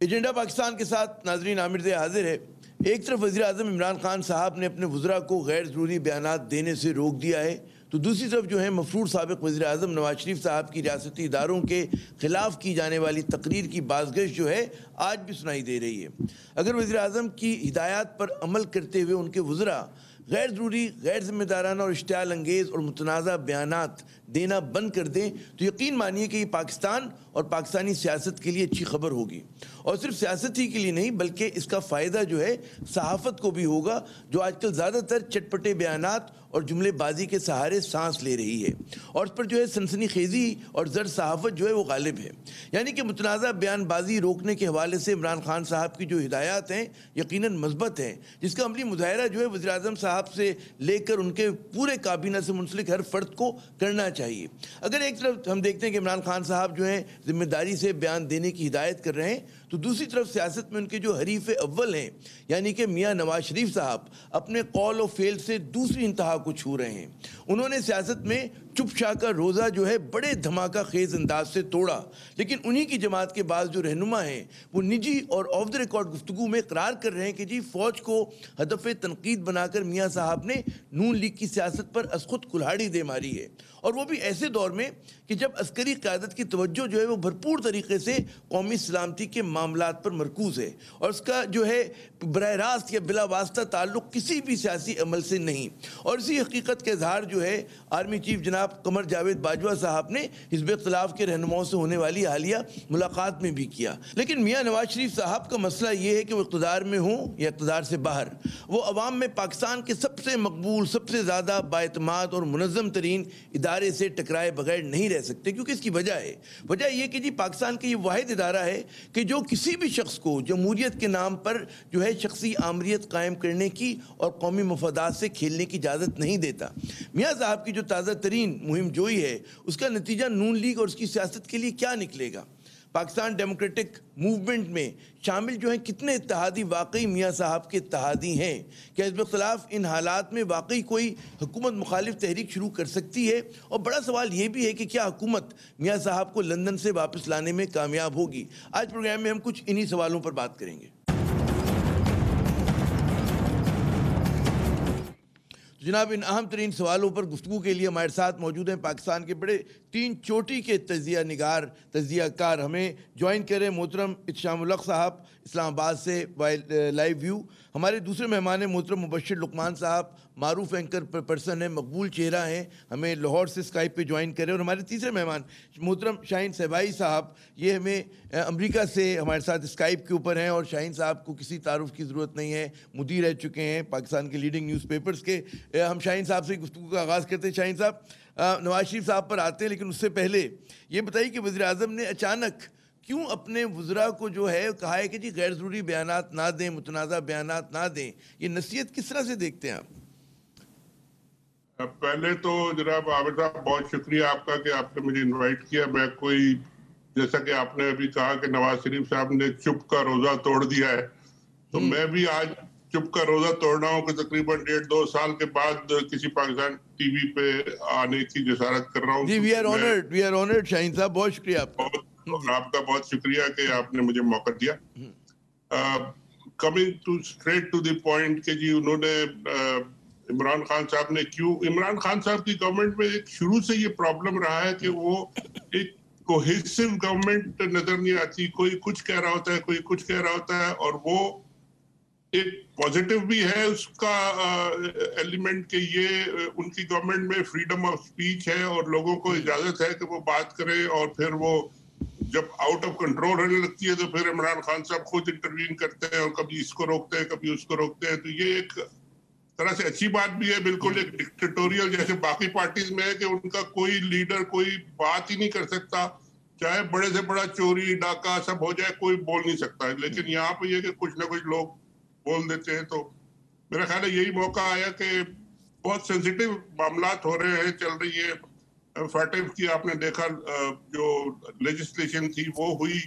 Agenda Pakistan के साथ नाजरीन आमिर से हाजिर है। एक तरफ वज़ीर आज़म इमरान खान साहब ने अपने वज़रा को गैर ज़रूरी बयानात देने से रोक दिया है, तो दूसरी तरफ जो है मफरूर साबिक़ वज़ीर आज़म नवाज शरीफ साहब की रियासती इदारों के ख़िलाफ़ की जाने वाली तकरीर की बाज़गश जो है आज भी सुनाई दे रही है। अगर वज़ीर आज़म की हिदायत पर अमल करते हुए उनके वज़रा गैर ज़रूरी, गैर ज़िम्मेदाराना और इश्तियाल अंगेज़ और मुतनाज़ा बयानात देना बंद कर दें तो यकीन मानिए कि ये पाकिस्तान और पाकिस्तानी सियासत के लिए अच्छी खबर होगी। और सिर्फ सियासत ही के लिए नहीं बल्कि इसका फ़ायदा जो है सहाफ़त को भी होगा, जो आजकल ज़्यादातर चटपटे बयानात और जुमलेबाजी के सहारे सांस ले रही है और उस पर जो है सनसनीखेज़ी और ज़र सहाफ़त जो है वो गालिब है। यानी कि मुतनाज़ा बयानबाजी रोकने के हवाले से इमरान खान साहब की जो हिदायत हैं यकीनन मज़बत हैं, जिसका अमली मुज़ाहरा जो है वज़ीर आज़म साहब से लेकर उनके पूरे काबीना से मुंसलिक हर फ़र्द को करना चाहिए। अगर एक तरफ हम देखते हैं कि इमरान खान साहब जो हैं ज़िम्मेदारी से बयान देने की हिदायत कर रहे हैं, तो दूसरी तरफ सियासत में उनके जो हरीफ अव्वल हैं यानी कि मियाँ नवाज शरीफ साहब अपने कौल और फेल से दूसरी इंतहा को छू रहे हैं। उन्होंने सियासत में चुपचाप का रोज़ा जो है बड़े धमाका खेज अंदाज से तोड़ा, लेकिन उन्हीं की जमात के बाद जो रहनुमा हैं वो निजी और ऑफ द रिकॉर्ड गुफ्तगू में इकरार कर रहे हैं कि जी फ़ौज को हदफ तनकीद बनाकर मियाँ साहब ने नून लीग की सियासत पर असखुद कुल्हाड़ी दे मारी है, और वो भी ऐसे दौर में कि जब अस्करी क़यादत की तवज्जो जो है वो भरपूर तरीके से कौमी सलामती के मामलात पर मरकूज़ है और उसका जो है बराह रास्त या बिला वास्ता ताल्लुक़ किसी भी सियासी अमल से नहीं। और इसी हकीकत का इजहार जो है आर्मी चीफ जनाब कमर जावेद बाजवा साहब ने हिज़्ब इख्तिलाफ के रहनुमाओं से होने वाली हालिया मुलाकात में भी किया। लेकिन मियाँ नवाज शरीफ साहब का मसला ये है कि वो इक़्तिदार में हों या इक़्तिदार से बाहर, वो अवाम में पाकिस्तान के सबसे मकबूल, सबसे ज़्यादा बाएतमाद और मुनज़्ज़म तरीन इदारे से टकराए बगैर नहीं रह सकते, क्योंकि इसकी वजह यह कि जी पाकिस्तान का ये वाहिद इदारा है कि जो किसी भी शख्स को जमहूरियत के नाम पर जो है शख्सी आमरीत कायम करने की और कौमी मफादात से खेलने की इजाज़त नहीं देता। मियाँ साहब की जो ताज़ा तरीन मुहिम जोई है उसका नतीजा नून लीग और उसकी सियासत के लिए क्या निकलेगा? पाकिस्तान डेमोक्रेटिक मूवमेंट में शामिल जो हैं कितने इत्तेहादी वाकई मियाँ साहब के इत्तेहादी हैं? क्या हिज़्ब इख्तिलाफ इन हालात में वाकई कोई हुकूमत मुखालिफ तहरीक शुरू कर सकती है? और बड़ा सवाल ये भी है कि क्या हुकूमत मियाँ साहब को लंदन से वापस लाने में कामयाब होगी? आज प्रोग्राम में हम कुछ इन्हीं सवालों पर बात करेंगे। जनाब, इन अहम तरीन सवालों पर गुफ्तगू के लिए हमारे साथ मौजूद हैं पाकिस्तान के बड़े तीन चोटी के तजिया निगार, तजियाकार। हमें ज्वाइन करें मोहतरम इत्शामुल हक साहब इस्लामाबाद से लाइव व्यू। हमारे दूसरे मेहमान हैं मोहतरम मुबश्शिर लुकमान साहब, मारूफ एंकर पर्सन है, मकबूल चेहरा हैं, हमें लाहौर से स्काइप पे ज्वाइन करें। और हमारे तीसरे मेहमान मोहतरम शाहीन सहबाई साहब, ये हमें अमेरिका से हमारे साथ स्काइप के ऊपर हैं। और शाहीन साहब को किसी तारुफ की ज़रूरत नहीं है, मुदीर रह चुके हैं पाकिस्तान के लीडिंग न्यूज़पेपर्स के। हम शाहीन साहब से गुफ्तगू का आगाज़ करते हैं। शाहीन साहब, नवाज शरीफ साहब पर आते हैं, लेकिन उससे पहले ये बताइए कि वज़ीर आज़म ने अचानक क्यों अपने वज़रा को जो है कहा है कि जी गैर ज़रूरी बयानात ना दें, मुतनाज़ा बयानात ना दें? ये नसीहत किस तरह से देखते हैं आप? पहले तो जनाब आमिर साहब बहुत शुक्रिया आपका कि आपने मुझे इनवाइट किया। मैं कोई, जैसा कि आपने अभी कहा कि नवाज शरीफ साहब ने चुप का रोज़ा तोड़ दिया है, तो मैं भी आज चुप का रोज़ा तोड़ रहा हूँ कि तकरीबन 1.5-2 साल के बाद किसी पाकिस्तान टीवी पे आने की जसारत कर रहा हूँ। जी, वी आर ऑनर्ड शाहीन साहब, बहुत शुक्रिया आपका बहुत शुक्रिया कि आपने मुझे मौका दिया। Coming to straight to the point कि जी उन्होंने इमरान खान साहब ने क्यों, इमरान खान साहब की गवर्नमेंट में एक शुरू से ये प्रॉब्लम रहा है कि वो एक कोहेसिव गवर्नमेंट नजर नहीं आती। कोई कुछ कह रहा होता है, कोई कुछ कह रहा होता है, और वो एक पॉजिटिव भी है उसका एलिमेंट कि ये उनकी गवर्नमेंट में फ्रीडम ऑफ स्पीच है और लोगों को इजाजत है कि वो बात करें। और फिर वो जब आउट ऑफ कंट्रोल रहने लगती है तो फिर इमरान खान साहब खुद इंटरवीन करते हैं और कभी इसको रोकते हैं, कभी उसको रोकते हैं। तो ये एक तरह से अच्छी बात भी है, बिल्कुल एक डिक्टेटोरियल जैसे बाकी पार्टीज में है कि उनका कोई लीडर कोई बात ही नहीं कर सकता, चाहे बड़े से बड़ा चोरी डाका सब हो जाए, कोई बोल नहीं सकता। लेकिन यहाँ पे ये कि कुछ ना कुछ लोग बोल देते हैं। तो मेरा ख्याल है यही मौका आया कि बहुत सेंसिटिव मामलात हो रहे हैं, चल रही है। फाटिफ की आपने देखा जो लेजिस्लेशन थी वो हुई,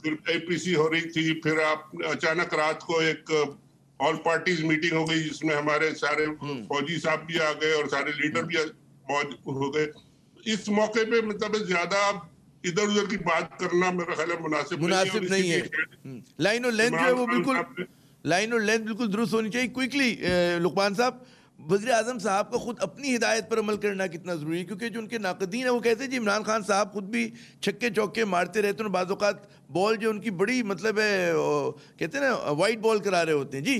फिर एपीसी हो रही थी, फिर आप अचानक रात को एक ऑल पार्टीज मीटिंग हो गई जिसमें हमारे सारे फौजी साहब भी आ गए और सारे लीडर भी मौजूद हो गए। इस मौके पे मतलब ज्यादा इधर उधर की बात करना मेरा ख्याल है मुनासिब नहीं है। लाइन और लेंथ जो है वो बिल्कुल लाइन और लेंथ बिल्कुल दुरुस्त होनी चाहिए। क्विकली लुकमान साहब, वज़ीर आज़म साहब का खुद अपनी हिदायत पर अमल करना कितना ज़रूरी है, क्योंकि जो उनके नाक़दीन है वो कहते हैं जी इमरान खान साहब खुद भी छक्के चौके मारते रहते हैं, बाज़ औक़ात बॉल जो उनकी बड़ी मतलब है कहते हैं ना वाइट बॉल करा रहे होते हैं। जी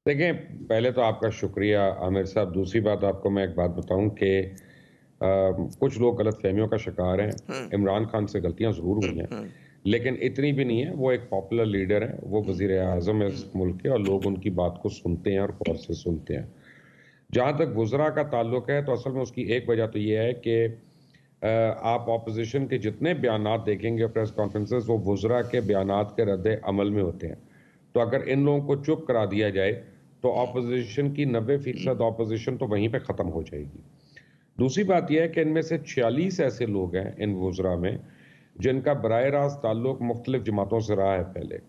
देखें, पहले तो आपका शुक्रिया आमिर साहब। दूसरी बात आपको मैं एक बात बताऊं कि कुछ लोग गलत फहमियों का शिकार हैं। इमरान खान से गलतियां ज़रूर हुई हैं, लेकिन इतनी भी नहीं है। वो एक पॉपुलर लीडर है, वो वज़ीर आज़म है इस मुल्क के, और लोग उनकी बात को सुनते हैं और गौर से सुनते हैं। जहाँ तक वज़रा का ताल्लुक है, तो असल में उसकी एक वजह तो ये है कि आप ऑपोजिशन के जितने बयानात देखेंगे प्रेस कॉन्फ्रेंसेस, वो वज़रा के बयानात के रद्द अमल में होते हैं। तो अगर इन लोगों को चुप करा दिया जाए तो ऑपोजिशन की 90% ऑपोजिशन तो वहीं पे ख़त्म हो जाएगी। दूसरी बात यह है कि इनमें से 46 ऐसे लोग हैं इन वज़रा में जिनका बराह रास्त ताल्लुक मुख्तलिफ जमातों से रहा है। पहले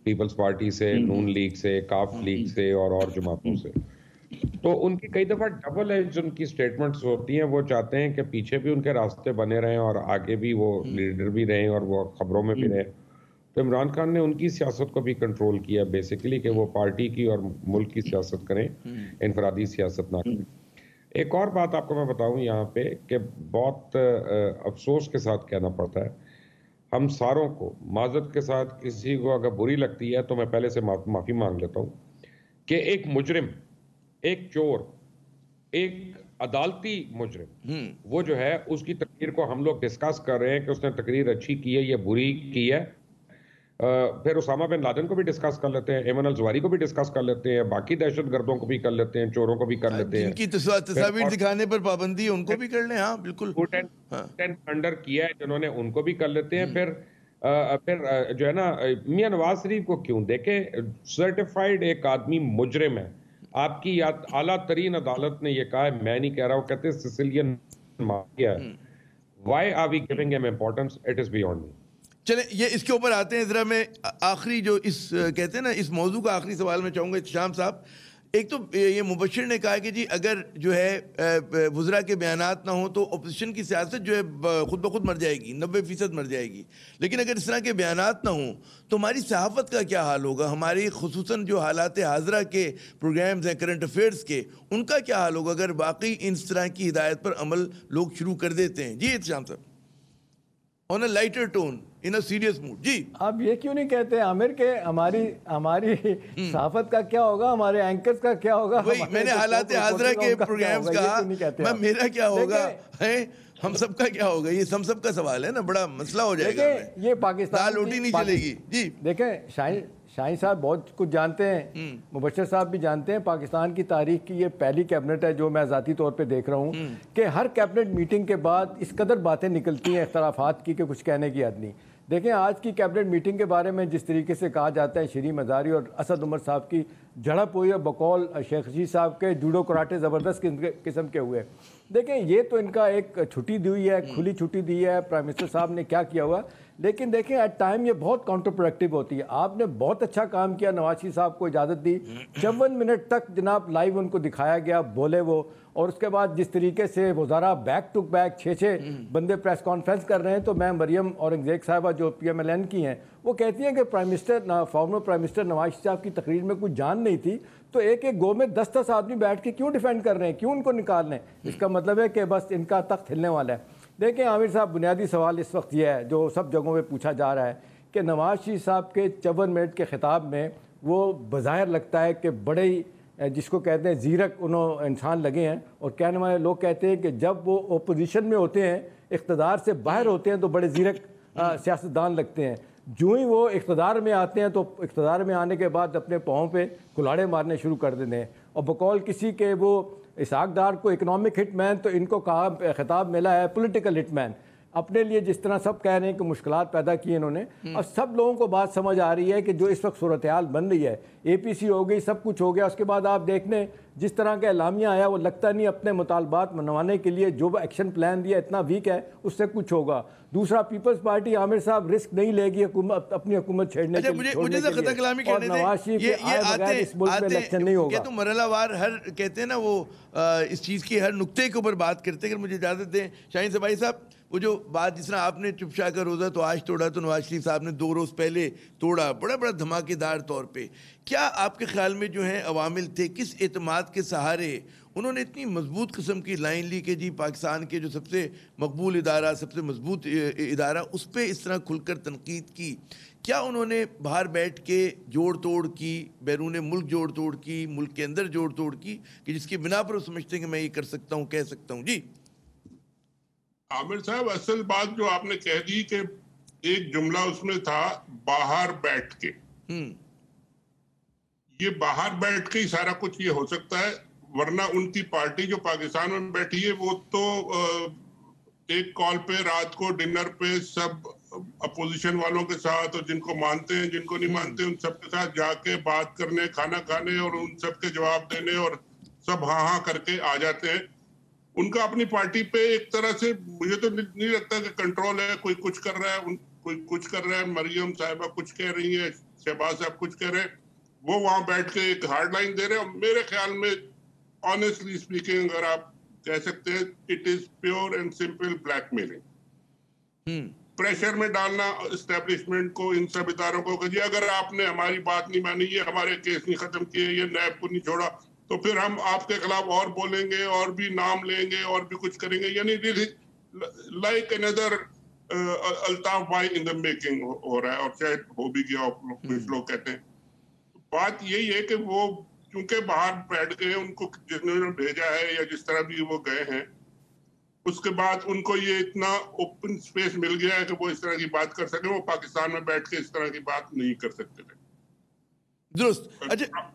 पीपल्स पार्टी से, नून लीग से, काफ लीग से और जमातों से। तो उनकी कई दफ़ा डबल एज उनकी स्टेटमेंट्स होती हैं। वो चाहते हैं कि पीछे भी उनके रास्ते बने रहें और आगे भी वो लीडर भी रहें और वो खबरों में भी रहें। तो इमरान खान ने उनकी सियासत को भी कंट्रोल किया बेसिकली, कि वो पार्टी की और मुल्क की सियासत करें, इनफरादी सियासत ना करें। एक और बात आपको मैं बताऊं यहाँ पे कि बहुत अफसोस के साथ कहना पड़ता है, हम सारों को माजरत के साथ, किसी को अगर बुरी लगती है तो मैं पहले से माफ़ी मांग लेता हूँ, कि एक मुजरिम, एक चोर, एक अदालती मुजरिम, वो जो है उसकी तकरीर को हम लोग डिस्कस कर रहे हैं कि उसने तकरीर अच्छी की है या बुरी की है। फिर उसामा बिन लादेन को भी डिस्कस कर लेते हैं, एमन अल ज़वारी को भी डिस्कस कर लेते हैं, बाकी दहशतगर्दों को भी कर लेते हैं, चोरों को भी कर लेते हैं। जिनकी तस्वीर दिखाने पर पाबंदी है उनको भी कर लें। हाँ बिल्कुल, अंडर किया है जिन्होंने, उनको भी कर लेते हैं। फिर जो है ना, मियां नवाज शरीफ को क्यों देखे, सर्टिफाइड एक आदमी मुजरिम है। आपकी आला तरीन अदालत ने यह कहा है, मैं नहीं कह रहा हूं, कहते सिसिलियन माफिया है। Why are we giving him importance? It is beyond me. चले ये इसके ऊपर आते हैं ज़रा। मैं आखिरी जो इस कहते हैं ना इस मौजू का आखिरी सवाल मैं चाहूँगा इत्तेशाम साहब। एक तो ये मुबशिर ने कहा कि जी अगर जो है वज़रा के बयानात ना हो तो अपोजिशन की सियासत जो है खुद ब खुद मर जाएगी, 90% मर जाएगी। लेकिन अगर इस तरह के बयानात ना हों तो हमारी सहाफ़त का क्या हाल होगा? हमारी खुसूसन जो हालात हाज़रा के प्रोग्राम्स हैं करंट अफेयर्स के, उनका क्या हाल होगा अगर वाकई इस तरह की हिदायत पर अमल लोग शुरू कर देते हैं? जी इत्तेशाम साहब, on a lighter tone, in a serious mood. जी आप ये क्यों नहीं कहते आमिर के हमारी सहाफत का क्या होगा, हमारे एंकर्स का क्या होगा? वही मैंने हालात हाज़रा के प्रोग्राम्स कहा, मेरा क्या होगा है, हम सबका क्या होगा? ये हम सबका सवाल है ना, बड़ा मसला हो जाएगा। ये पाकिस्तान दाल रोटी नहीं चलेगी। जी देखें, शाहीन साहब बहुत कुछ जानते हैं, मुबशिर साहब भी जानते हैं। पाकिस्तान की तारीख की ये पहली कैबिनेट है जो मैं ज़ाती तौर पे देख रहा हूँ कि हर कैबिनेट मीटिंग के बाद इस कदर बातें निकलती हैं इख्तलाफात की कि कुछ कहने की हद नहीं। देखें, आज की कैबिनेट मीटिंग के बारे में जिस तरीके से कहा जाता है, शरीफ मज़ारी और असद उमर साहब की झड़प हुई है, बकौल शेख रशीद साहब के जूडो कराटे ज़बरदस्त किस्म के हुए। देखें, ये तो इनका एक छुट्टी दी हुई है, खुली छुट्टी दी है, प्राइम मिनिस्टर साहब ने क्या किया हुआ। लेकिन देखें, एट टाइम ये बहुत काउंटर प्रोडक्टिव होती है। आपने बहुत अच्छा काम किया, नवाज शरीफ साहब को इजाज़त दी, 54 मिनट तक जनाब लाइव उनको दिखाया गया, बोले वो। और उसके बाद जिस तरीके से वज़ारा बैक टू बैक 6 बंदे प्रेस कॉन्फ्रेंस कर रहे हैं, तो मैं मरियम औरंगज़ेब साहिबा जो PMLN की हैं, वो कहती हैं कि former prime minister Nawaz Sharif साहब की तकरीर में कुछ जान नहीं थी, तो एक गो में 10-10 आदमी बैठ के क्यों डिफेंड कर रहे हैं, क्यों उनको निकाल रहे हैं? इसका मतलब है कि बस इनका तख्त हिलने वाला है। देखें आमिर साहब, बुनियादी सवाल इस वक्त यह है जो सब जगहों पे पूछा जा रहा है कि नवाज शरीफ साहब के 54 मिनट के खिताब में वो बज़ाहिर लगता है कि बड़े ही जिसको कहते हैं ज़ीरक उन्होंने इंसान लगे हैं। और कहने वाले लोग कहते हैं कि जब वो ओपोजिशन में होते हैं, इक़्तिदार से बाहर होते हैं, तो बड़े ज़ीरक सियासतदान लगते हैं। जो ही वो इक़्तिदार में आते हैं तो इक़्तिदार में आने के बाद अपने पाँव पे कुल्हाड़े मारने शुरू कर देते हैं। और बकौल किसी के वो इसहाक डार को इकनॉमिक हिटमैन, तो इनको कहा खिताब मिला है पॉलिटिकल हिटमैन। अपने लिए जिस तरह सब कह रहे हैं कि मुश्किलात पैदा की इन्होंने, और सब लोगों को बात समझ आ रही है कि जो इस वक्त सूरत हाल बन रही है, APC हो गई, सब कुछ हो गया, उसके बाद आप देख लें जिस तरह का एलामिया आया वो लगता नहीं अपने मुतालबात मनवाने के लिए जो एक्शन प्लान दिया इतना वीक है उससे कुछ होगा। दूसरा, पीपल्स पार्टी आमिर साहब रिस्क नहीं लेगी अपनी हुकूमत छेड़ने के लिए, मुझे खता कलामी और नवाज शरीफ के आए बगैर इस मुल्क में इलेक्शन नहीं होगा। तो मरहलावार हर कहते हैं ना वो इस चीज़ की हर नुक्ते के ऊपर बात करते हैं। अगर मुझे इजाज़त दें शाहीन सबाई साहब, वो जो बात जिस तरह आपने चुपचा का रोज़ा तो आज तोड़ा, तो नवाज शरीफ साहब ने 2 रोज़ पहले तोड़ा बड़ा धमाकेदार तौर पे, क्या आपके ख्याल में जो हैं अवामिल थे, किस एतमाद के सहारे उन्होंने इतनी मजबूत किस्म की लाइन ली कि जी पाकिस्तान के जो सबसे मकबूल इदारा, सबसे मजबूत इदारा, उस पर इस तरह खुलकर तनकीद की? क्या उन्होंने बाहर बैठ के जोड़ तोड़ की, बैरून मुल्क जोड़ तोड़ की, मुल्क के अंदर जोड़ तोड़ की, कि जिसकी बिना पर वो समझते हैं कि मैं ये कर सकता हूँ, कह सकता हूँ? जी आमिर साहब, असल बात जो आपने कह दी कि एक जुमला उसमें था बाहर बैठ के, ये बाहर बैठ के ही सारा कुछ ये हो सकता है, वरना उनकी पार्टी जो पाकिस्तान में बैठी है वो तो एक कॉल पे रात को डिनर पे सब अपोजिशन वालों के साथ, और जिनको मानते हैं जिनको नहीं मानते उन सब के साथ जाके बात करने, खाना खाने और उन सब के जवाब देने, और सब हाँ हाँ करके आ जाते हैं। उनका अपनी पार्टी पे एक तरह से मुझे तो नहीं लगता कि कंट्रोल है। कोई कुछ कर रहा है, कोई कुछ कर रहा है, मरियम साहिबा कुछ कह रही है, शहबाज साहब कुछ कह रहे हैं, वो वहां बैठ के एक हार्ड लाइन दे रहे हैं। मेरे ख्याल में ऑनेस्टली स्पीकिंग, अगर आप कह सकते हैं, it is pure and simple blackmailing, pressure में डालना एस्टेब्लिशमेंट को, इन सब इदारों को, कि अगर आपने हमारी बात नहीं मानी, ये हमारे केस नहीं खत्म किए, ये नैब को नहीं छोड़ा, तो फिर हम आपके खिलाफ और बोलेंगे और भी नाम लेंगे और भी कुछ करेंगे। यानी लाइक अनदर अल्ताफ भाई इन द मेकिंग हो रहा है, और शायद हो भी गया, कुछ लोग कहते हैं। बात यही है कि वो क्योंकि बाहर बैठ गए, उनको जिन्होंने भेजा है या जिस तरह भी वो गए हैं, उसके बाद उनको ये इतना ओपन स्पेस मिल गया है कि वो इस तरह की बात कर सके। वो पाकिस्तान में बैठ के इस तरह की बात नहीं कर सकते थे। दुरुस्त। अच्छा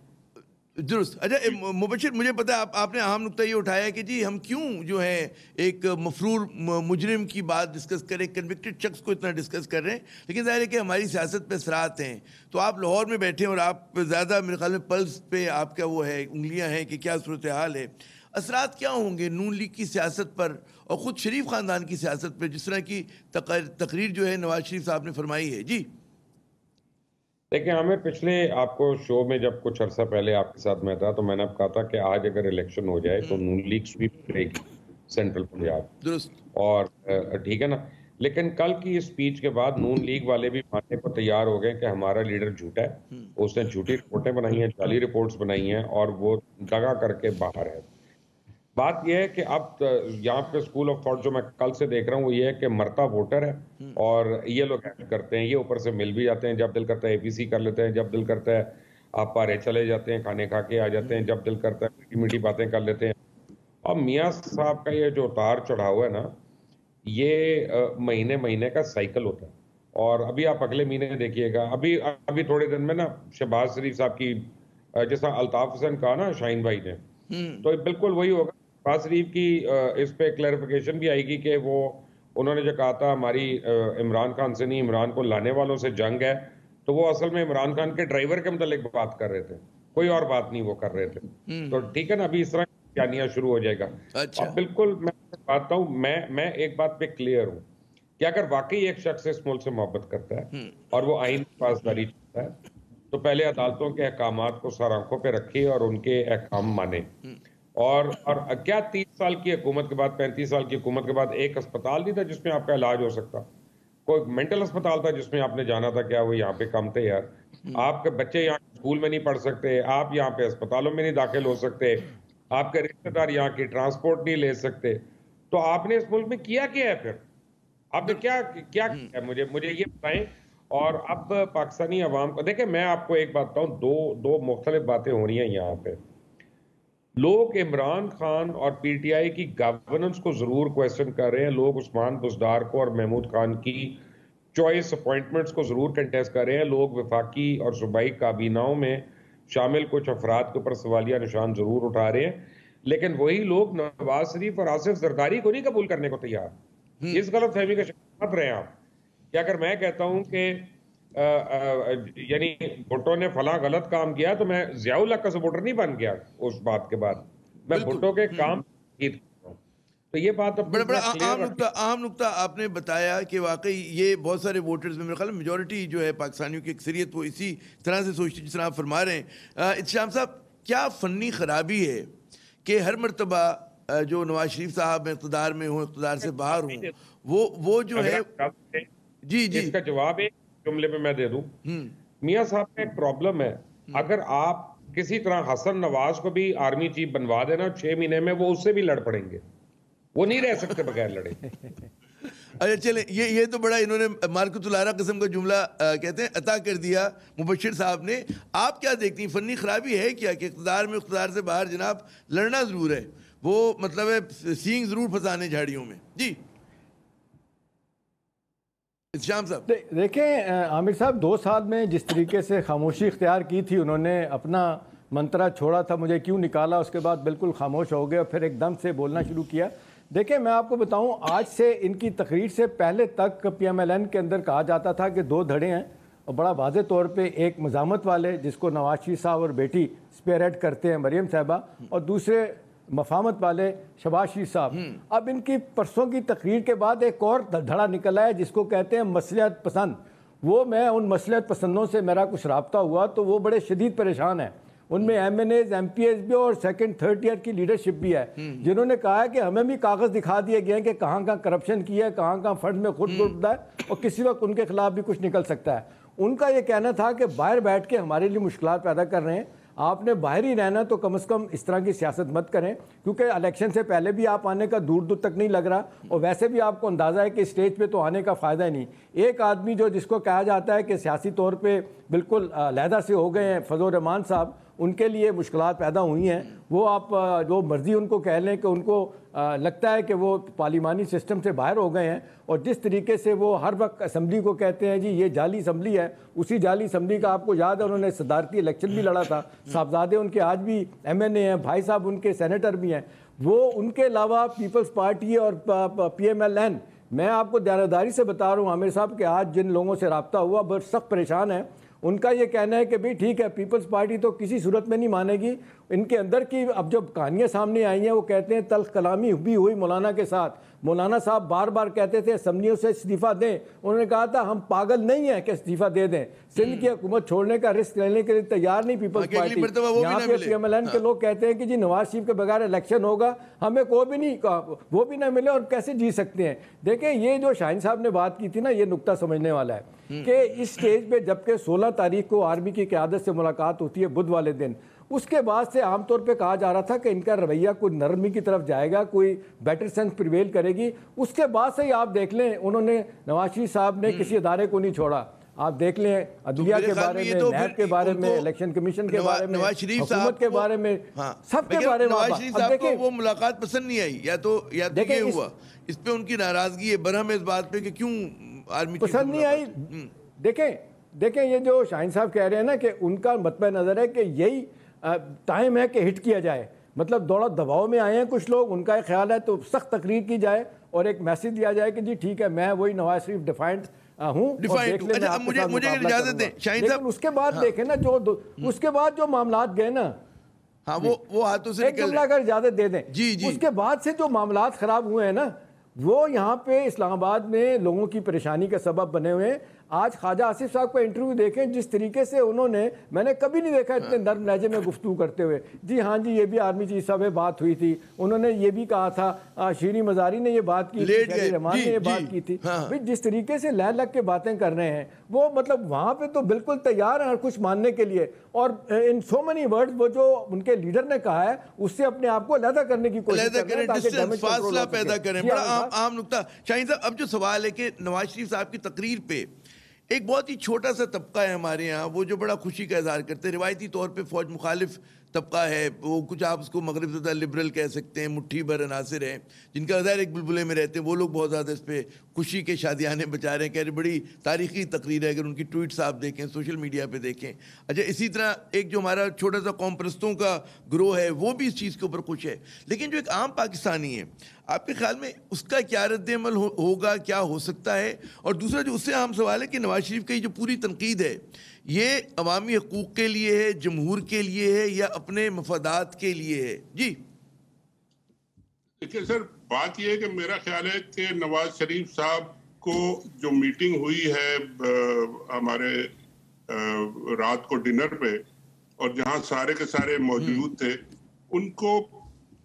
मुबशिर, मुझे पता है आपने अहम नुकता ये उठाया कि जी हम क्यों जो है एक मफरूर मुजरिम की बात डिस्कस करें, कन्विक्टेड शख्स को इतना डिस्कस कर रहे हैं, लेकिन ज़ाहिर है कि हमारी सियासत पे असरात हैं। तो आप लाहौर में बैठे हैं और आप ज़्यादा मेरे ख्याल में पल्स पे आपका वो है, उंगलियां हैं कि क्या सूरत हाल है। असरात क्या होंगे नून लीग की सियासत पर और ख़ुद शरीफ ख़ानदान की सियासत पर, जिस तरह की तकरीर जो है नवाज शरीफ साहब ने फरमाई है? जी देखिए आमिर, पिछले आपको शो में जब कुछ अरसा पहले आपके साथ मैं था, तो मैंने आपको कहा था कि आज अगर इलेक्शन हो जाए तो नून लीग स्वीप करेगी सेंट्रल पंजाब। दुरुस्त। और ठीक है ना, लेकिन कल की स्पीच के बाद नून लीग वाले भी मानने को तैयार हो गए कि हमारा लीडर झूठा है, उसने झूठी रिपोर्टें बनाई हैं, जाली रिपोर्ट्स बनाई हैं और वो दगा करके बाहर है। बात यह है कि अब यहाँ पे स्कूल ऑफ थॉट जो मैं कल से देख रहा हूँ वो ये है कि मरता वोटर है और ये लोग करते हैं, ये ऊपर से मिल भी जाते हैं, जब दिल करता है APC कर लेते हैं, जब दिल करता है आप पारे चले जाते हैं, खाने खा के आ जाते हैं, जब दिल करता है मीठी मीठी बातें कर लेते हैं। और मियाँ साहब का ये जो उतार चढ़ाव है ना, ये महीने महीने का साइकिल होता है। और अभी आप अगले महीने देखिएगा, अभी थोड़े दिन में ना शहबाज शरीफ साहब की, जैसा अल्ताफ हुसैन कहा ना शाहीन भाई ने, तो बिल्कुल वही होगा। शहबाज शरीफ की इस पे क्लैरिफिकेशन भी आएगी कि वो उन्होंने जो कहा था हमारी इमरान खान से नहीं इमरान को लाने वालों से जंग है, तो वो असल में इमरान खान के ड्राइवर के मुतालिक बात कर रहे थे, कोई और बात नहीं वो कर रहे थे। तो ठीक है ना, अभी इस तरह बयानिया शुरू हो जाएगा। अच्छा। अब बिल्कुल मैं बात हूँ, मैं एक बात पे क्लियर हूँ कि अगर वाकई एक शख्स इस मुल्क से मोहब्बत करता है और वो आइन की पासदारी चाहता है, तो पहले अदालतों के अहकामात को सर आंखों पे रखे और उनके अहकाम माने। और क्या 30 साल की हुकूमत के बाद, 35 साल की हुकूमत के बाद एक अस्पताल नहीं था जिसमें आपका इलाज हो सकता? कोई मेंटल अस्पताल था जिसमें आपने जाना था? क्या वो यहाँ पे कम थे यार? आपके बच्चे यहाँ स्कूल में नहीं पढ़ सकते, आप यहाँ पे अस्पतालों में नहीं दाखिल हो सकते, आपके रिश्तेदार यहाँ की ट्रांसपोर्ट नहीं ले सकते, तो आपने इस मुल्क में किया क्या है? फिर आपने क्या क्या किया? मुझे ये बताएं। और अब पाकिस्तानी अवाम को देखें, मैं आपको एक बात बताऊं, दो मुख्तलिफ बातें हो रही हैं यहाँ पे। लोग इमरान खान और PTI की गवर्नेंस को जरूर क्वेश्चन कर रहे हैं, लोग उस्मान बुज़दार को और महमूद खान की चॉइस अपॉइंटमेंट्स को जरूर कंटेस्ट कर रहे हैं, लोग वफाकी और सूबाई काबीनाओं में शामिल कुछ अफराद के ऊपर सवालिया निशान जरूर उठा रहे हैं, लेकिन वही लोग नवाज शरीफ और आसिफ जरदारी को नहीं कबूल करने को तैयार। इस गलत फहमी का शिकार मत रहे आप कि अगर मैं कहता हूं कि यानी भुट्टो ने फला गलत काम किया तो मैं जियाउल हक का सपोर्टर नहीं बन गया उस बात के बाद। मैं भुट्टो के काम तो ये बात बड़ा आम नुक्ता आपने बताया कि वाकई ये बहुत सारे वोटर्स में मेरे ख्याल में मेजॉरिटी जो है पाकिस्तानियों की अक्सरियत वो इसी तरह से सोचती जिस तरह आप फरमा रहे हैं। इत्शाम साहब, क्या फ़नी खराबी है कि हर मरतबा जो नवाज शरीफ साहब इक़्तिदार में हों, इक़्तिदार से बाहर हों, वो जो है जी जी इसका जवाब एक जुमले में मैं दे दूं। मियां साहब का एक प्रॉब्लम है, अगर आप किसी तरह हसन नवाज को भी आर्मी चीफ बनवा देना 6 महीने में वो उससे भी लड़ पड़ेंगे, वो नहीं रह सकते बगैर लड़े। अच्छा चले, ये तो बड़ा इन्होंने मार्कतुलारा किस्म का जुमला कहते हैं अता कर दिया मुबशिर साहब ने। आप क्या देखती हैं, फनी खराबी है क्या कि इक़्तिदार में इक़्तिदार से बाहर जनाब लड़ना ज़रूर है, वो मतलब है सींग ज़रूर फंसाने झाड़ियों में। जी शाम साहब देखें, आमिर साहब 2 साल में जिस तरीके से खामोशी इख्तियार की थी, उन्होंने अपना मंत्रा छोड़ा था मुझे क्यों निकाला, उसके बाद बिल्कुल खामोश हो गए और फिर एकदम से बोलना शुरू किया। देखिए मैं आपको बताऊं, आज से इनकी तकरीर से पहले तक PMLN के अंदर कहा जाता था कि 2 धड़े हैं और बड़ा वाज़े तौर पे एक मज़ामत वाले जिसको नवाज शरीफ साहब और बेटी स्पेयरहेड करते हैं मरियम साहिबा, और दूसरे मफामत वाले शहबाज शरीफ साहब। अब इनकी परसों की तकरीर के बाद एक और धड़ा निकला है जिसको कहते हैं मसलियत पसंद। वो मैं उन मसलियत पसंदों से मेरा कुछ रब्ता हुआ तो वो बड़े शदीद परेशान है। उनमें MNAs MPs भी और 2nd 3rd ईयर की लीडरशिप भी है, जिन्होंने कहा है कि हमें भी कागज़ दिखा दिए गए हैं कि कहाँ कहाँ करप्शन किया है, कहाँ कहाँ फंड में खुद डूबता है और किसी वक्त उनके खिलाफ भी कुछ निकल सकता है। उनका ये कहना था कि बाहर बैठ के हमारे लिए मुश्किलात पैदा कर रहे हैं, आपने बाहर ही रहना तो कम से कम इस तरह की सियासत मत करें, क्योंकि इलेक्शन से पहले भी आप आने का दूर दूर तक नहीं लग रहा और वैसे भी आपको अंदाज़ा है कि स्टेज पे तो आने का फ़ायदा ही नहीं। एक आदमी जो जिसको कहा जाता है कि सियासी तौर पे बिल्कुल अलहदा से हो गए हैं, फजल रहमान साहब, उनके लिए मुश्किलात पैदा हुई हैं। वो आप जो मर्ज़ी उनको कह लें कि उनको लगता है कि वो पार्लिमानी सिस्टम से बाहर हो गए हैं और जिस तरीके से वो हर वक्त असम्बली को कहते हैं जी ये जाली असम्बली है, उसी जाली असम्बली का आपको याद है उन्होंने सदारती इलेक्शन भी लड़ा था, साहबजादे उनके आज भी MNA हैं, भाई साहब उनके सेनेटर भी हैं। वो उनके अलावा पीपल्स पार्टी और PMLN, मैं आपको दायरेदारी से बता रहा हूँ आमिर साहब कि आज जिन लोगों से रब्ता हुआ बहुत सख्त परेशान है। उनका ये कहना है कि भाई ठीक है पीपल्स पार्टी तो किसी सूरत में नहीं मानेगी, इनके अंदर की अब जब कहानियाँ सामने आई हैं वो कहते हैं तल्ख कलामी भी हुई मौलाना के साथ। मौलाना साहब बार बार कहते थे असम्बलियों से इस्तीफ़ा दें, उन्होंने कहा था हम पागल नहीं हैं कि इस्तीफ़ा दे दें, सिंध की हुकूमत छोड़ने का रिस्क लेने के लिए तैयार नहीं पीपल्स पार्टी। यहाँ पे PMLN के लोग कहते हैं कि जी नवाज शरीफ के बगैर इलेक्शन होगा, हमें कोई भी नहीं वो भी ना मिले और कैसे जी सकते हैं। देखें ये जो शाहीन साहब ने बात की थी ना, ये नुक्ता समझने वाला है कि इस स्टेज पे जबकि 16 तारीख को आर्मी की क़यादत से मुलाकात होती है बुध वाले दिन, उसके बाद से आमतौर पे कहा जा रहा था कि इनका रवैया कोई नरमी की तरफ जाएगा, कोई बेटर सेंस प्रिवेल करेगी। उसके बाद से ही आप देख लें उन्होंने नवाज शरीफ साहब ने किसी अदारे को नहीं छोड़ा। आप देख लें अदलिया के बारे में, नैब के बारे में, इलेक्शन कमीशन के बारे में, हुकूमत के बारे में, सबके बारे में। नवाज शरीफ साहब को वो मुलाकात पसंद नहीं आई, या तो ये हुआ इस पे उनकी नाराजगी है, बरहम इस बात पे कि क्यों आर्मी पसंद नहीं आई। देखें ये जो शाहीन साहब कह रहे हैं ना कि उनका मतबा नज़र है कि यही टाइम है कि हिट किया जाए, मतलब दौड़ा दबाव में आए हैं कुछ लोग, उनका ख्याल है तो सख्त तकरीर की जाए और एक मैसेज दिया जाए कि जी ठीक है मैं वही नवाज शरीफ डिफाइंड हूँ। मुझे इजाजत दें शाहीन साहब, उसके बाद देखें ना जो उसके बाद जो मामलात गए ना, हाँ वो हाथों से एक जुमला अगर इजाजत दे दें जी, उसके बाद से जो मामलात खराब हुए हैं ना, वो यहाँ पे इस्लामाबाद में लोगों की परेशानी का सबब बने हुए हैं। आज ख्वाजा आसिफ साहब का इंटरव्यू देखें, जिस तरीके से उन्होंने, मैंने कभी नहीं देखा इतने नर्म लहजे में गुफ्तगू करते हुए। जी हाँ जी, ये भी आर्मी चीफ साहब में बात हुई थी, उन्होंने ये भी कहा था, शीरी मजारी ने ये बात की थी, रहमान ने ये बात की थी। भाई जिस तरीके से लह लग के बातें कर रहे हैं वो, मतलब वहाँ पे तो बिल्कुल तैयार है हर कुछ मानने के लिए, और इन सो मेनी वर्ड्स वो जो उनके लीडर ने कहा है उससे अपने आप को अलग करने की कोशिश करें, फासला पैदा करें। बड़ा आम नुक्ता शाहीन साहब। अब जो सवाल है कि नवाज शरीफ साहब की तकरीर पे एक बहुत ही छोटा सा तबका है हमारे यहाँ, वो जो बड़ा खुशी का इजहार करते हैं, रिवायती तौर पे फौज मुखालिफ तबका है, वो कुछ आप उसको मगरब ज़्यादा लिबरल कह सकते हैं, मुट्ठी भर अनासिर हैं जिनका ज़ाहिर एक बुलबुले में रहते हैं, वो लोग बहुत ज़्यादा इस पर खुशी के शादियाने बचा रहे हैं, कह रहे बड़ी तारीखी तकरीर है। अगर उनकी ट्वीट्स आप देखें, सोशल मीडिया पे देखें। अच्छा, इसी तरह एक जो हमारा छोटा सा कौम परस्तों का ग्रोह है वो भी इस चीज़ के ऊपर खुश है। लेकिन जो एक आम पाकिस्तानी है, आपके ख्याल में उसका क्या रद्द-ए-अमल होगा, क्या हो सकता है? और दूसरा जो उससे अहम सवाल है कि नवाज शरीफ की जो पूरी तनकीद है ये अवामी हकूक़ के लिए है, जमहूर के लिए है या अपने मफादात के लिए है? जी देखिए सर, बात यह है कि मेरा ख्याल है कि नवाज शरीफ साहब को जो मीटिंग हुई है हमारे रात को डिनर पे, और जहां सारे के सारे मौजूद थे, उनको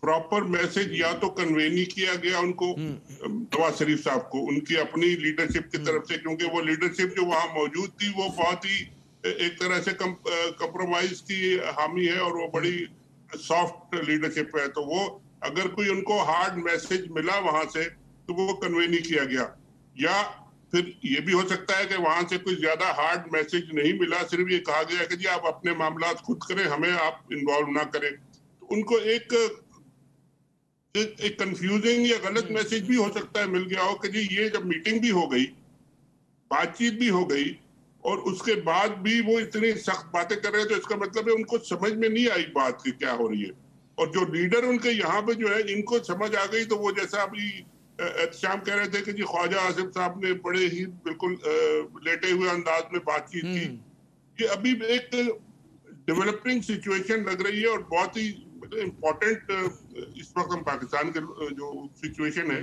प्रॉपर मैसेज या तो कन्वे नहीं किया गया उनको, नवाज शरीफ साहब को, उनकी अपनी लीडरशिप की तरफ से, क्योंकि वो लीडरशिप जो वहां मौजूद थी वो बहुत ही एक तरह से कंप्रोमाइज की हामी है और वो बड़ी सॉफ्ट लीडरशिप है। तो वो अगर कोई उनको हार्ड मैसेज मिला वहां से तो वो कन्वे नहीं किया गया, या फिर ये भी हो सकता है कि वहां से कोई ज्यादा हार्ड मैसेज नहीं मिला, सिर्फ ये कहा गया कि जी आप अपने मामला खुद करें, हमें आप इन्वॉल्व ना करें। तो उनको एक कंफ्यूजिंग या गलत मैसेज भी हो सकता है मिल गया हो कि जी ये जब मीटिंग भी हो गई, बातचीत भी हो गई और उसके बाद भी वो इतनी सख्त बातें कर रहे हैं, तो इसका मतलब है उनको समझ में नहीं आई बात की क्या हो रही है। और जो लीडर उनके यहाँ पे जो है इनको समझ आ गई, तो वो जैसा अभी शाम कह रहे थे कि जी ख्वाजा आसिफ साहब ने बड़े ही बिल्कुल लेटे हुए अंदाज में बातचीत की। ये अभी एक डेवलपिंग सिचुएशन लग रही है और बहुत ही इम्पोर्टेंट इस वक्त हम पाकिस्तान के जो सिचुएशन है,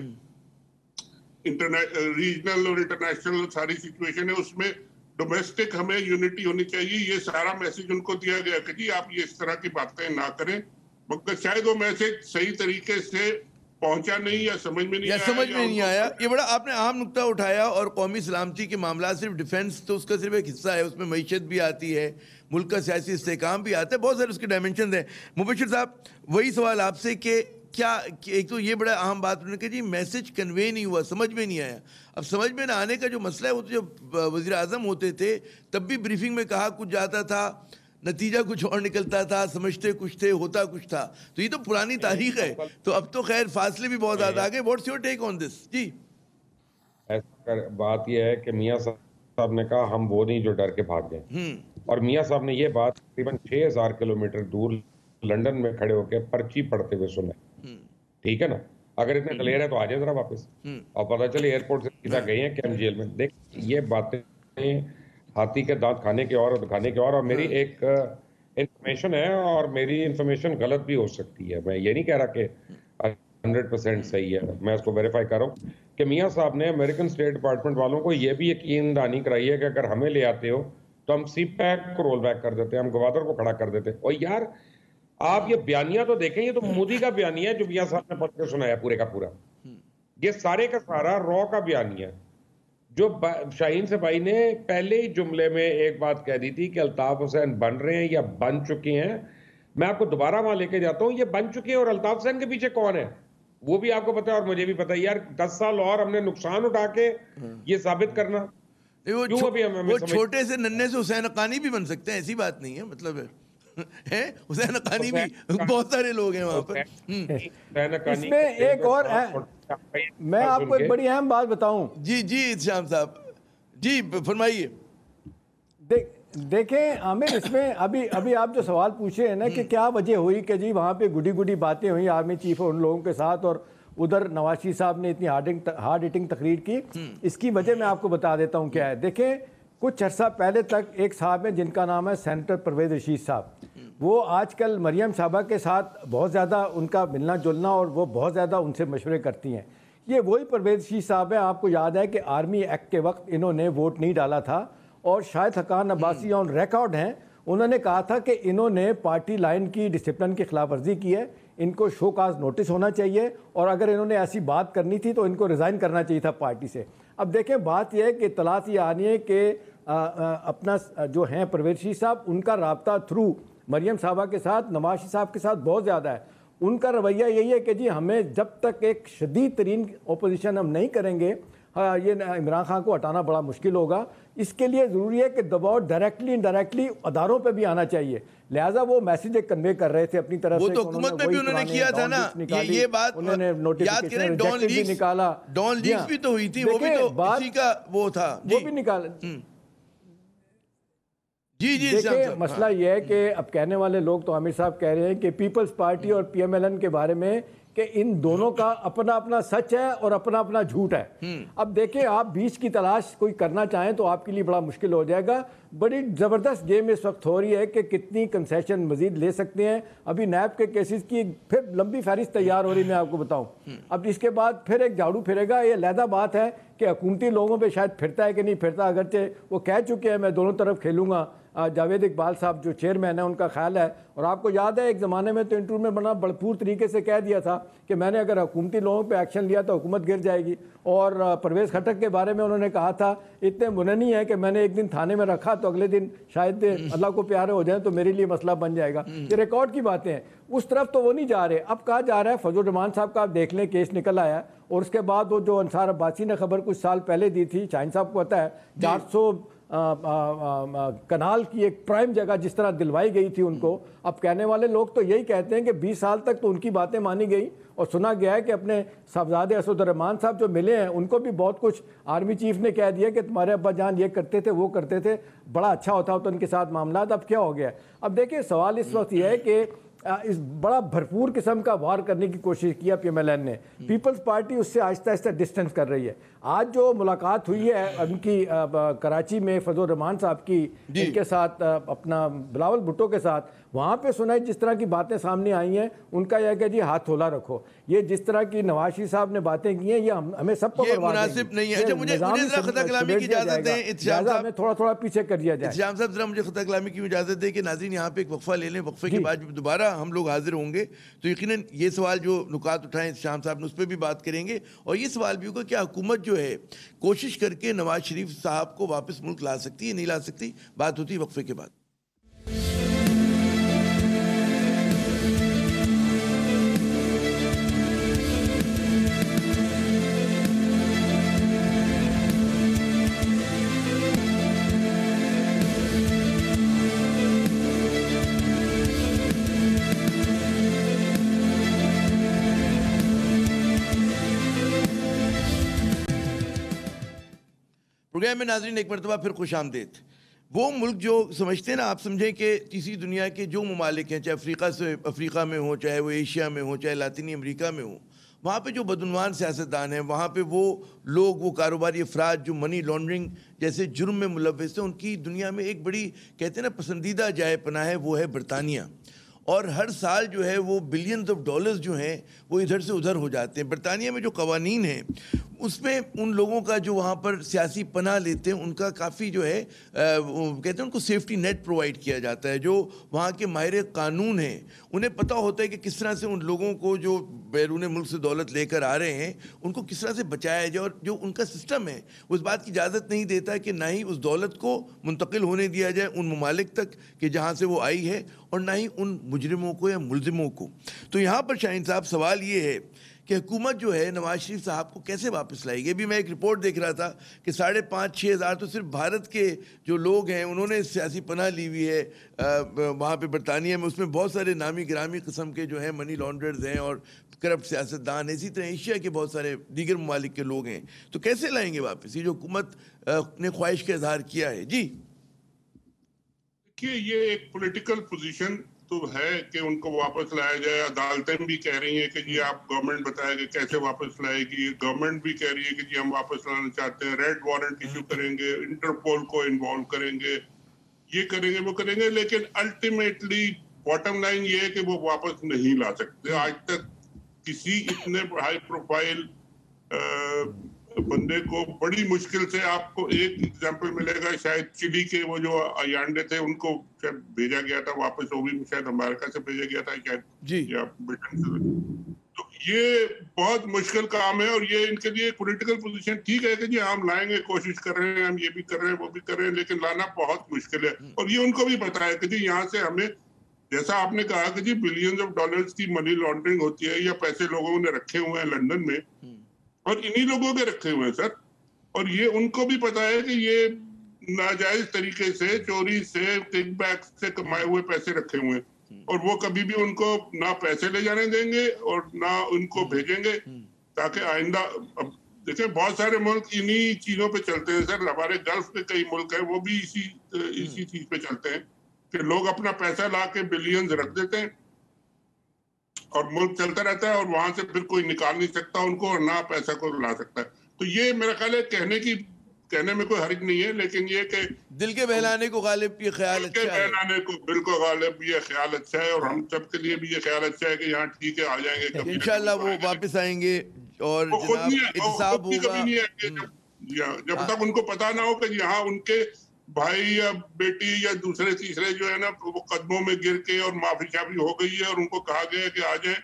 रीजनल और इंटरनेशनल सारी सिचुएशन है, उसमें डोमेस्टिक हमें यूनिटी होनी चाहिए। ये सारा मैसेज उनको दिया गया कि जी आप ये इस तरह की बातें ना करें, मगर शायद वो मैसेज सही तरीके से पहुंचा नहीं या समझ में नहीं आया। ये बड़ा आपने अहम नुक्ता उठाया। और कौमी सलामती के मामला सिर्फ डिफेंस तो उसका सिर्फ एक हिस्सा है, उसमें मईशत भी आती है, मुल्क का सियासी इस्तेहकाम भी आता है, बहुत सारे उसके डायमेंशन हैं। मुबशिर साहब, वही सवाल आपसे कि क्या एक तो ये बड़ा अहम बात उन्होंने कहा जी मैसेज कन्वे नहीं हुआ, समझ में नहीं आया। अब समझ में ना आने का जो मसला है वो तो जब वज़ीर आज़म होते थे तब भी ब्रीफिंग में कहा कुछ जाता था, नतीजा कुछ और निकलता था, समझते कुछ थे, होता कुछ था। तो ये तो पुरानी तारीख है। तो अब तो खैर फासले भी बहुत ज़्यादा आ गए। What's your take on this? जी बात यह है कि मियाँ साहब ने कहा हम वो नहीं जो डर के भाग गए, और मियाँ साहब ने ये बात तकरीबन 6000 किलोमीटर दूर लंदन में खड़े होकर पर्ची पढ़ते हुए सुना। ठीक है ना, अगर इतने क्लियर है तो आ जाए जरा वापस, और पता चले एयरपोर्ट से सीधा गए हैं कैंप जेल में। देख ये बातें हाथी के दांत खाने के और दिखाने के और मेरी एक इंफॉर्मेशन है और मेरी इंफॉर्मेशन गलत भी हो सकती है। मैं ये नहीं कह रहा कि 100% सही है, मैं इसको वेरीफाई कर रहा हूँ कि मियाँ साहब ने अमेरिकन स्टेट डिपार्टमेंट वालों को ये भी यकीन दहानी कराई है कि अगर हमें ले आते हो तो हम सीपैक को रोल बैक कर देते हैं, हम गवादर को खड़ा कर देते हैं। और यार आप ये बयानिया तो देखें, ये तो मोदी का बयानिया है जो मियाँ साहब ने पढ़ के सुनाया पूरे का पूरा। ये सारे का सारा रॉ का बयानिया जो शाहीन से भाई ने पहले ही जुमले में एक बात कह दी थी कि अल्ताफ हुसैन बन रहे हैं या बन चुके हैं। मैं आपको दोबारा वहां लेके जाता हूं, ये बन चुके हैं और अल्ताफ हुसैन के पीछे कौन है वो भी आपको पता है और मुझे भी पता है। यार 10 साल और हमने नुकसान उठा के ये साबित करना, वो छोटे से नन्हे से हुसैन हक्कानी भी बन सकते हैं, ऐसी बात नहीं है। मतलब है हुसैन हक्कानी भी बहुत सारे लोग हैं वहां पर। इसमें एक और मैं आपको एक बड़ी अहम बात बताऊं। जी जी श्याम साहब जी फरमाइए। देखें आमिर, इसमें अभी आप जो सवाल पूछे हैं ना कि क्या वजह हुई कि जी वहाँ पे गुडी गुडी बातें हुई आर्मी चीफ और उन लोगों के साथ, और उधर नवाज शरीफ साहब ने इतनी हार्ड हिटिंग तकरीर की। इसकी वजह मैं आपको बता देता हूँ क्या है। देखें कुछ अर्सा पहले तक एक साहब है जिनका नाम है सेनेटर परवेज रशीद साहब, वो आजकल मरियम साहबा के साथ बहुत ज़्यादा उनका मिलना जुलना और वो बहुत ज़्यादा उनसे मशवरे करती हैं। ये वही परवेज रशीद साहब है, आपको याद है कि आर्मी एक्ट के वक्त इन्होंने वोट नहीं डाला था और शायद हकान अब्बासी ऑन रिकॉर्ड हैं, उन्होंने कहा था कि इन्होंने पार्टी लाइन की डिसिप्लिन की खिलाफ वर्जी की है, इनको शो काज नोटिस होना चाहिए और अगर इन्होंने ऐसी बात करनी थी तो इनको रिज़ाइन करना चाहिए था पार्टी से। अब देखें बात यह है कि इत्तलात ये आनी है कि अपना जो हैं परवेज रशीद साहब, उनका रब्ता थ्रू मरियम साहबा के साथ, नवाज शरीफ साहब के साथ बहुत ज़्यादा है। उनका रवैया यही है कि जी हमें जब तक एक शदीद तरीन अपोजिशन हम नहीं करेंगे, ये इमरान खान को हटाना बड़ा मुश्किल होगा। इसके लिए ज़रूरी है कि दबाव डायरेक्टली इनडायरेक्टली अदारों पे भी आना चाहिए। लिहाजा वो मैसेज कन्वे कर रहे थे अपनी तरफ से। वो तो हुकूमत में भी उन्होंने किया था ना, ये बात उन्होंने नोटिफिकेशन निकाला, डॉन लीक्स भी तो हुई थी, वो भी तो इसी का वो था, वो भी निकाला। जी जी देखिए मसला यह है कि अब कहने वाले लोग तो आमिर साहब कह रहे हैं कि पीपल्स पार्टी और पीएमएलएन के बारे में कि इन दोनों का अपना अपना सच है और अपना अपना झूठ है। अब देखिए, आप बीच की तलाश कोई करना चाहें तो आपके लिए बड़ा मुश्किल हो जाएगा। बड़ी ज़बरदस्त गेम इस वक्त हो रही है कि कितनी कंसेशन मजीद ले सकते हैं। अभी नैब के केसेस की फिर लंबी फहरिस्त तैयार हो रही, मैं आपको बताऊं। अब इसके बाद फिर एक झाड़ू फिरेगा। ये अलहदा बात है कि हुकूमती लोगों पे शायद फिरता है कि नहीं फिरता, अगरचे वो कह चुके हैं मैं दोनों तरफ खेलूंगा। जावेद इकबाल साहब जो चेयरमैन है, उनका ख्याल है, और आपको याद है एक ज़माने में तो इंटरव्यू में बड़ा भरपूर तरीके से कह दिया था कि मैंने अगर हुकूमती लोगों पे एक्शन लिया तो हुकूमत गिर जाएगी। और परवेज़ खटक के बारे में उन्होंने कहा था इतने मुननी है कि मैंने एक दिन थाने में रखा तो अगले दिन शायद अल्लाह को प्यारे हो जाए तो मेरे लिए मसला बन जाएगा। ये रिकॉर्ड की बातें हैं, उस तरफ तो वो नहीं जा रहे। अब कहा जा रहा है फजल रहमान साहब का, आप देख लें केस निकल आया, और उसके बाद वो जो अंसार अब्बासी ने खबर कुछ साल पहले दी थी, शाहीन साहब को पता है 400 कनाल की एक प्राइम जगह जिस तरह दिलवाई गई थी उनको। अब कहने वाले लोग तो यही कहते हैं कि 20 साल तक तो उनकी बातें मानी गई, और सुना गया है कि अपने साहबजादे असदुर्रहमान साहब जो मिले हैं उनको भी बहुत कुछ आर्मी चीफ ने कह दिया कि तुम्हारे अब्बा जान ये करते थे वो करते थे, बड़ा अच्छा होता तो उनके साथ मामला। अब क्या हो गया? अब देखिए, सवाल इस वक्त यह है कि इस बड़ा भरपूर किस्म का वार करने की कोशिश किया पीएमएलएन ने। पीपल्स पार्टी उससे आहिस्ता आहिस्ता डिस्टेंस कर रही है। आज जो मुलाकात हुई है उनकी कराची में फजल रहमान साहब की, इनके साथ अपना बिलावल भुट्टो के साथ, वहाँ पे सुनाई जिस तरह की बातें सामने आई हैं, उनका यह कि जी हाथ थोला रखो। ये जिस तरह की नवाज शरीफ साहब ने बातें की हैं, ये हमें सबको मुनासिब नहीं है। अच्छा, मुझे जरा खता कलामी की इजाजत दें, इत्तेशाम साहब, थोड़ा थोड़ा पीछे कर दिया जाए। इत्तेशाम साहब, जरा मुझे खता कलामी की इजाजत दें कि नाज़रीन यहाँ पे एक वक्फा ले लें, वक्फे के बाद दोबारा हम लोग हाजिर होंगे तो यकीनन ये सवाल जो नुकात उठाएं इत्तेशाम साहब ने उस पर भी बात करेंगे, और ये सवाल भी होगा क्या हुकूमत जो है कोशिश करके नवाज शरीफ साहब को वापस मुल्क ला सकती है, नहीं ला सकती। बात होती है वक्फे के बाद। प्रोग्राम में नाज़रीन एक मरतबा फिर खुश आमदेद। वो मुल्क जो समझते हैं ना, आप समझें कि तीसरी दुनिया के जो ममालिक हैं, चाहे अफ्रीका में हो, चाहे वो एशिया में हो, चाहे लातीनी अमेरिका में हो, वहाँ पे जो बदउनवान सियासतदान हैं, वहाँ पे वो लोग, वो कारोबारी अफराद जो मनी लॉन्ड्रिंग जैसे जुर्म में मुलव्वस हैं, उनकी दुनिया में एक बड़ी कहते हैं ना पसंदीदा जाए पनाह है, वो है बरतानिया। और हर साल जो है वो बिलियंस ऑफ डॉलर्स जो हैं वो इधर से उधर हो जाते हैं। बरतानिया में जो कवानीन हैं उसमें उन लोगों का जो वहाँ पर सियासी पनाह लेते हैं उनका काफ़ी जो है कहते हैं उनको सेफ्टी नेट प्रोवाइड किया जाता है। जो वहाँ के माहिर कानून हैं उन्हें पता होता है कि किस तरह से उन लोगों को जो बैरून मुल्क से दौलत लेकर आ रहे हैं उनको किस तरह से बचाया जाए, और जो उनका सिस्टम है उस बात की इजाज़त नहीं देता है कि ना ही उस दौलत को मुंतकिल होने दिया जाए उन ममालिक तक कि जहाँ से वो आई है, और ना ही उन मुजरिमों को या मुलजिमों को। तो यहाँ पर शाहीन साहब सवाल ये है कि हुकूमत जो है नवाज शरीफ साहब को कैसे वापस लाएगी। अभी मैं एक रिपोर्ट देख रहा था कि 5,500-6 हज़ार तो सिर्फ भारत के जो लोग हैं उन्होंने सियासी पनाह ली हुई है वहाँ पे बरतानिया में। उसमें बहुत सारे नामी गिरामी किस्म के जो हैं मनी लॉन्ड्रर्स हैं और करप्ट सियासतदान हैं, इसी तरह एशिया के बहुत सारे दीगर ममालिक के लोग हैं। तो कैसे लाएंगे वापस ये जो हुकूमत ने ख्वाहिश का इजहार किया है? जी देखिए, ये एक पॉलिटिकल पोजीशन तो है कि उनको वापस लाया जाए। अदालतें भी कह रही हैं कि जी आप गवर्नमेंट बताएगी कैसे वापस लाएगी। गवर्नमेंट भी कह रही है कि जी हम वापस लाना चाहते हैं, रेड वारंट इशू करेंगे, इंटरपोल को इन्वॉल्व करेंगे, ये करेंगे वो करेंगे, लेकिन अल्टीमेटली बॉटम लाइन ये है कि वो वापस नहीं ला सकते। आज तक किसी इतने हाई प्रोफाइल बंदे को बड़ी मुश्किल से, आपको एक एग्जांपल मिलेगा शायद चिली के वो जो अयांडे थे उनको शायद भेजा गया था वापस, वो भी शायद अमेरिका से भेजा गया था शायद जी, या ब्रिटेन से। तो ये बहुत मुश्किल काम है, और ये इनके लिए पॉलिटिकल पोजीशन ठीक है कि जी हम लाएंगे, कोशिश कर रहे हैं, हम ये भी कर रहे हैं वो भी कर रहे हैं, लेकिन लाना बहुत मुश्किल है। और ये उनको भी पता है कि जी यहाँ से हमें, जैसा आपने कहा कि जी बिलियंस ऑफ डॉलर्स की मनी लॉन्ड्रिंग होती है या पैसे लोगों ने रखे हुए हैं लंदन में, और इन्हीं लोगों के रखे हुए हैं सर। और ये उनको भी पता है कि ये नाजायज तरीके से, चोरी से, किकबैक से कमाए हुए पैसे रखे हुए हैं, और वो कभी भी उनको ना पैसे ले जाने देंगे और ना उनको भेजेंगे, ताकि आइंदा। अब देखिए बहुत सारे मुल्क इन्हीं चीजों पे चलते हैं सर। हमारे गल्फ के कई मुल्क हैं वो भी इसी चीज पे चलते हैं कि लोग अपना पैसा ला के बिलियंस रख देते हैं और मुल्क चलता रहता है और वहां से फिर कोई निकाल नहीं सकता उनको और ना पैसा को ला सकता है। तो ये मेरा ख्याल है कहने में कोई हर्ज नहीं है, लेकिन ये कि दिल के बहलाने को गालिब ये ख्याल अच्छा है, बहलाने को बिल्कुल गालिब ये ख्याल अच्छा है, और हम सब के लिए भी ये ख्याल अच्छा है कि यहाँ ठीक है आ जाएंगे कभी इंशाल्लाह वो वापस आएंगे और जनाब इंतसाब होगा। जब तक उनको पता ना हो कि यहाँ उनके भाई या बेटी या दूसरे तीसरे जो है ना वो कदमों में गिर के और माफी शाफी हो गई है और उनको कहा गया है कि आ जाए,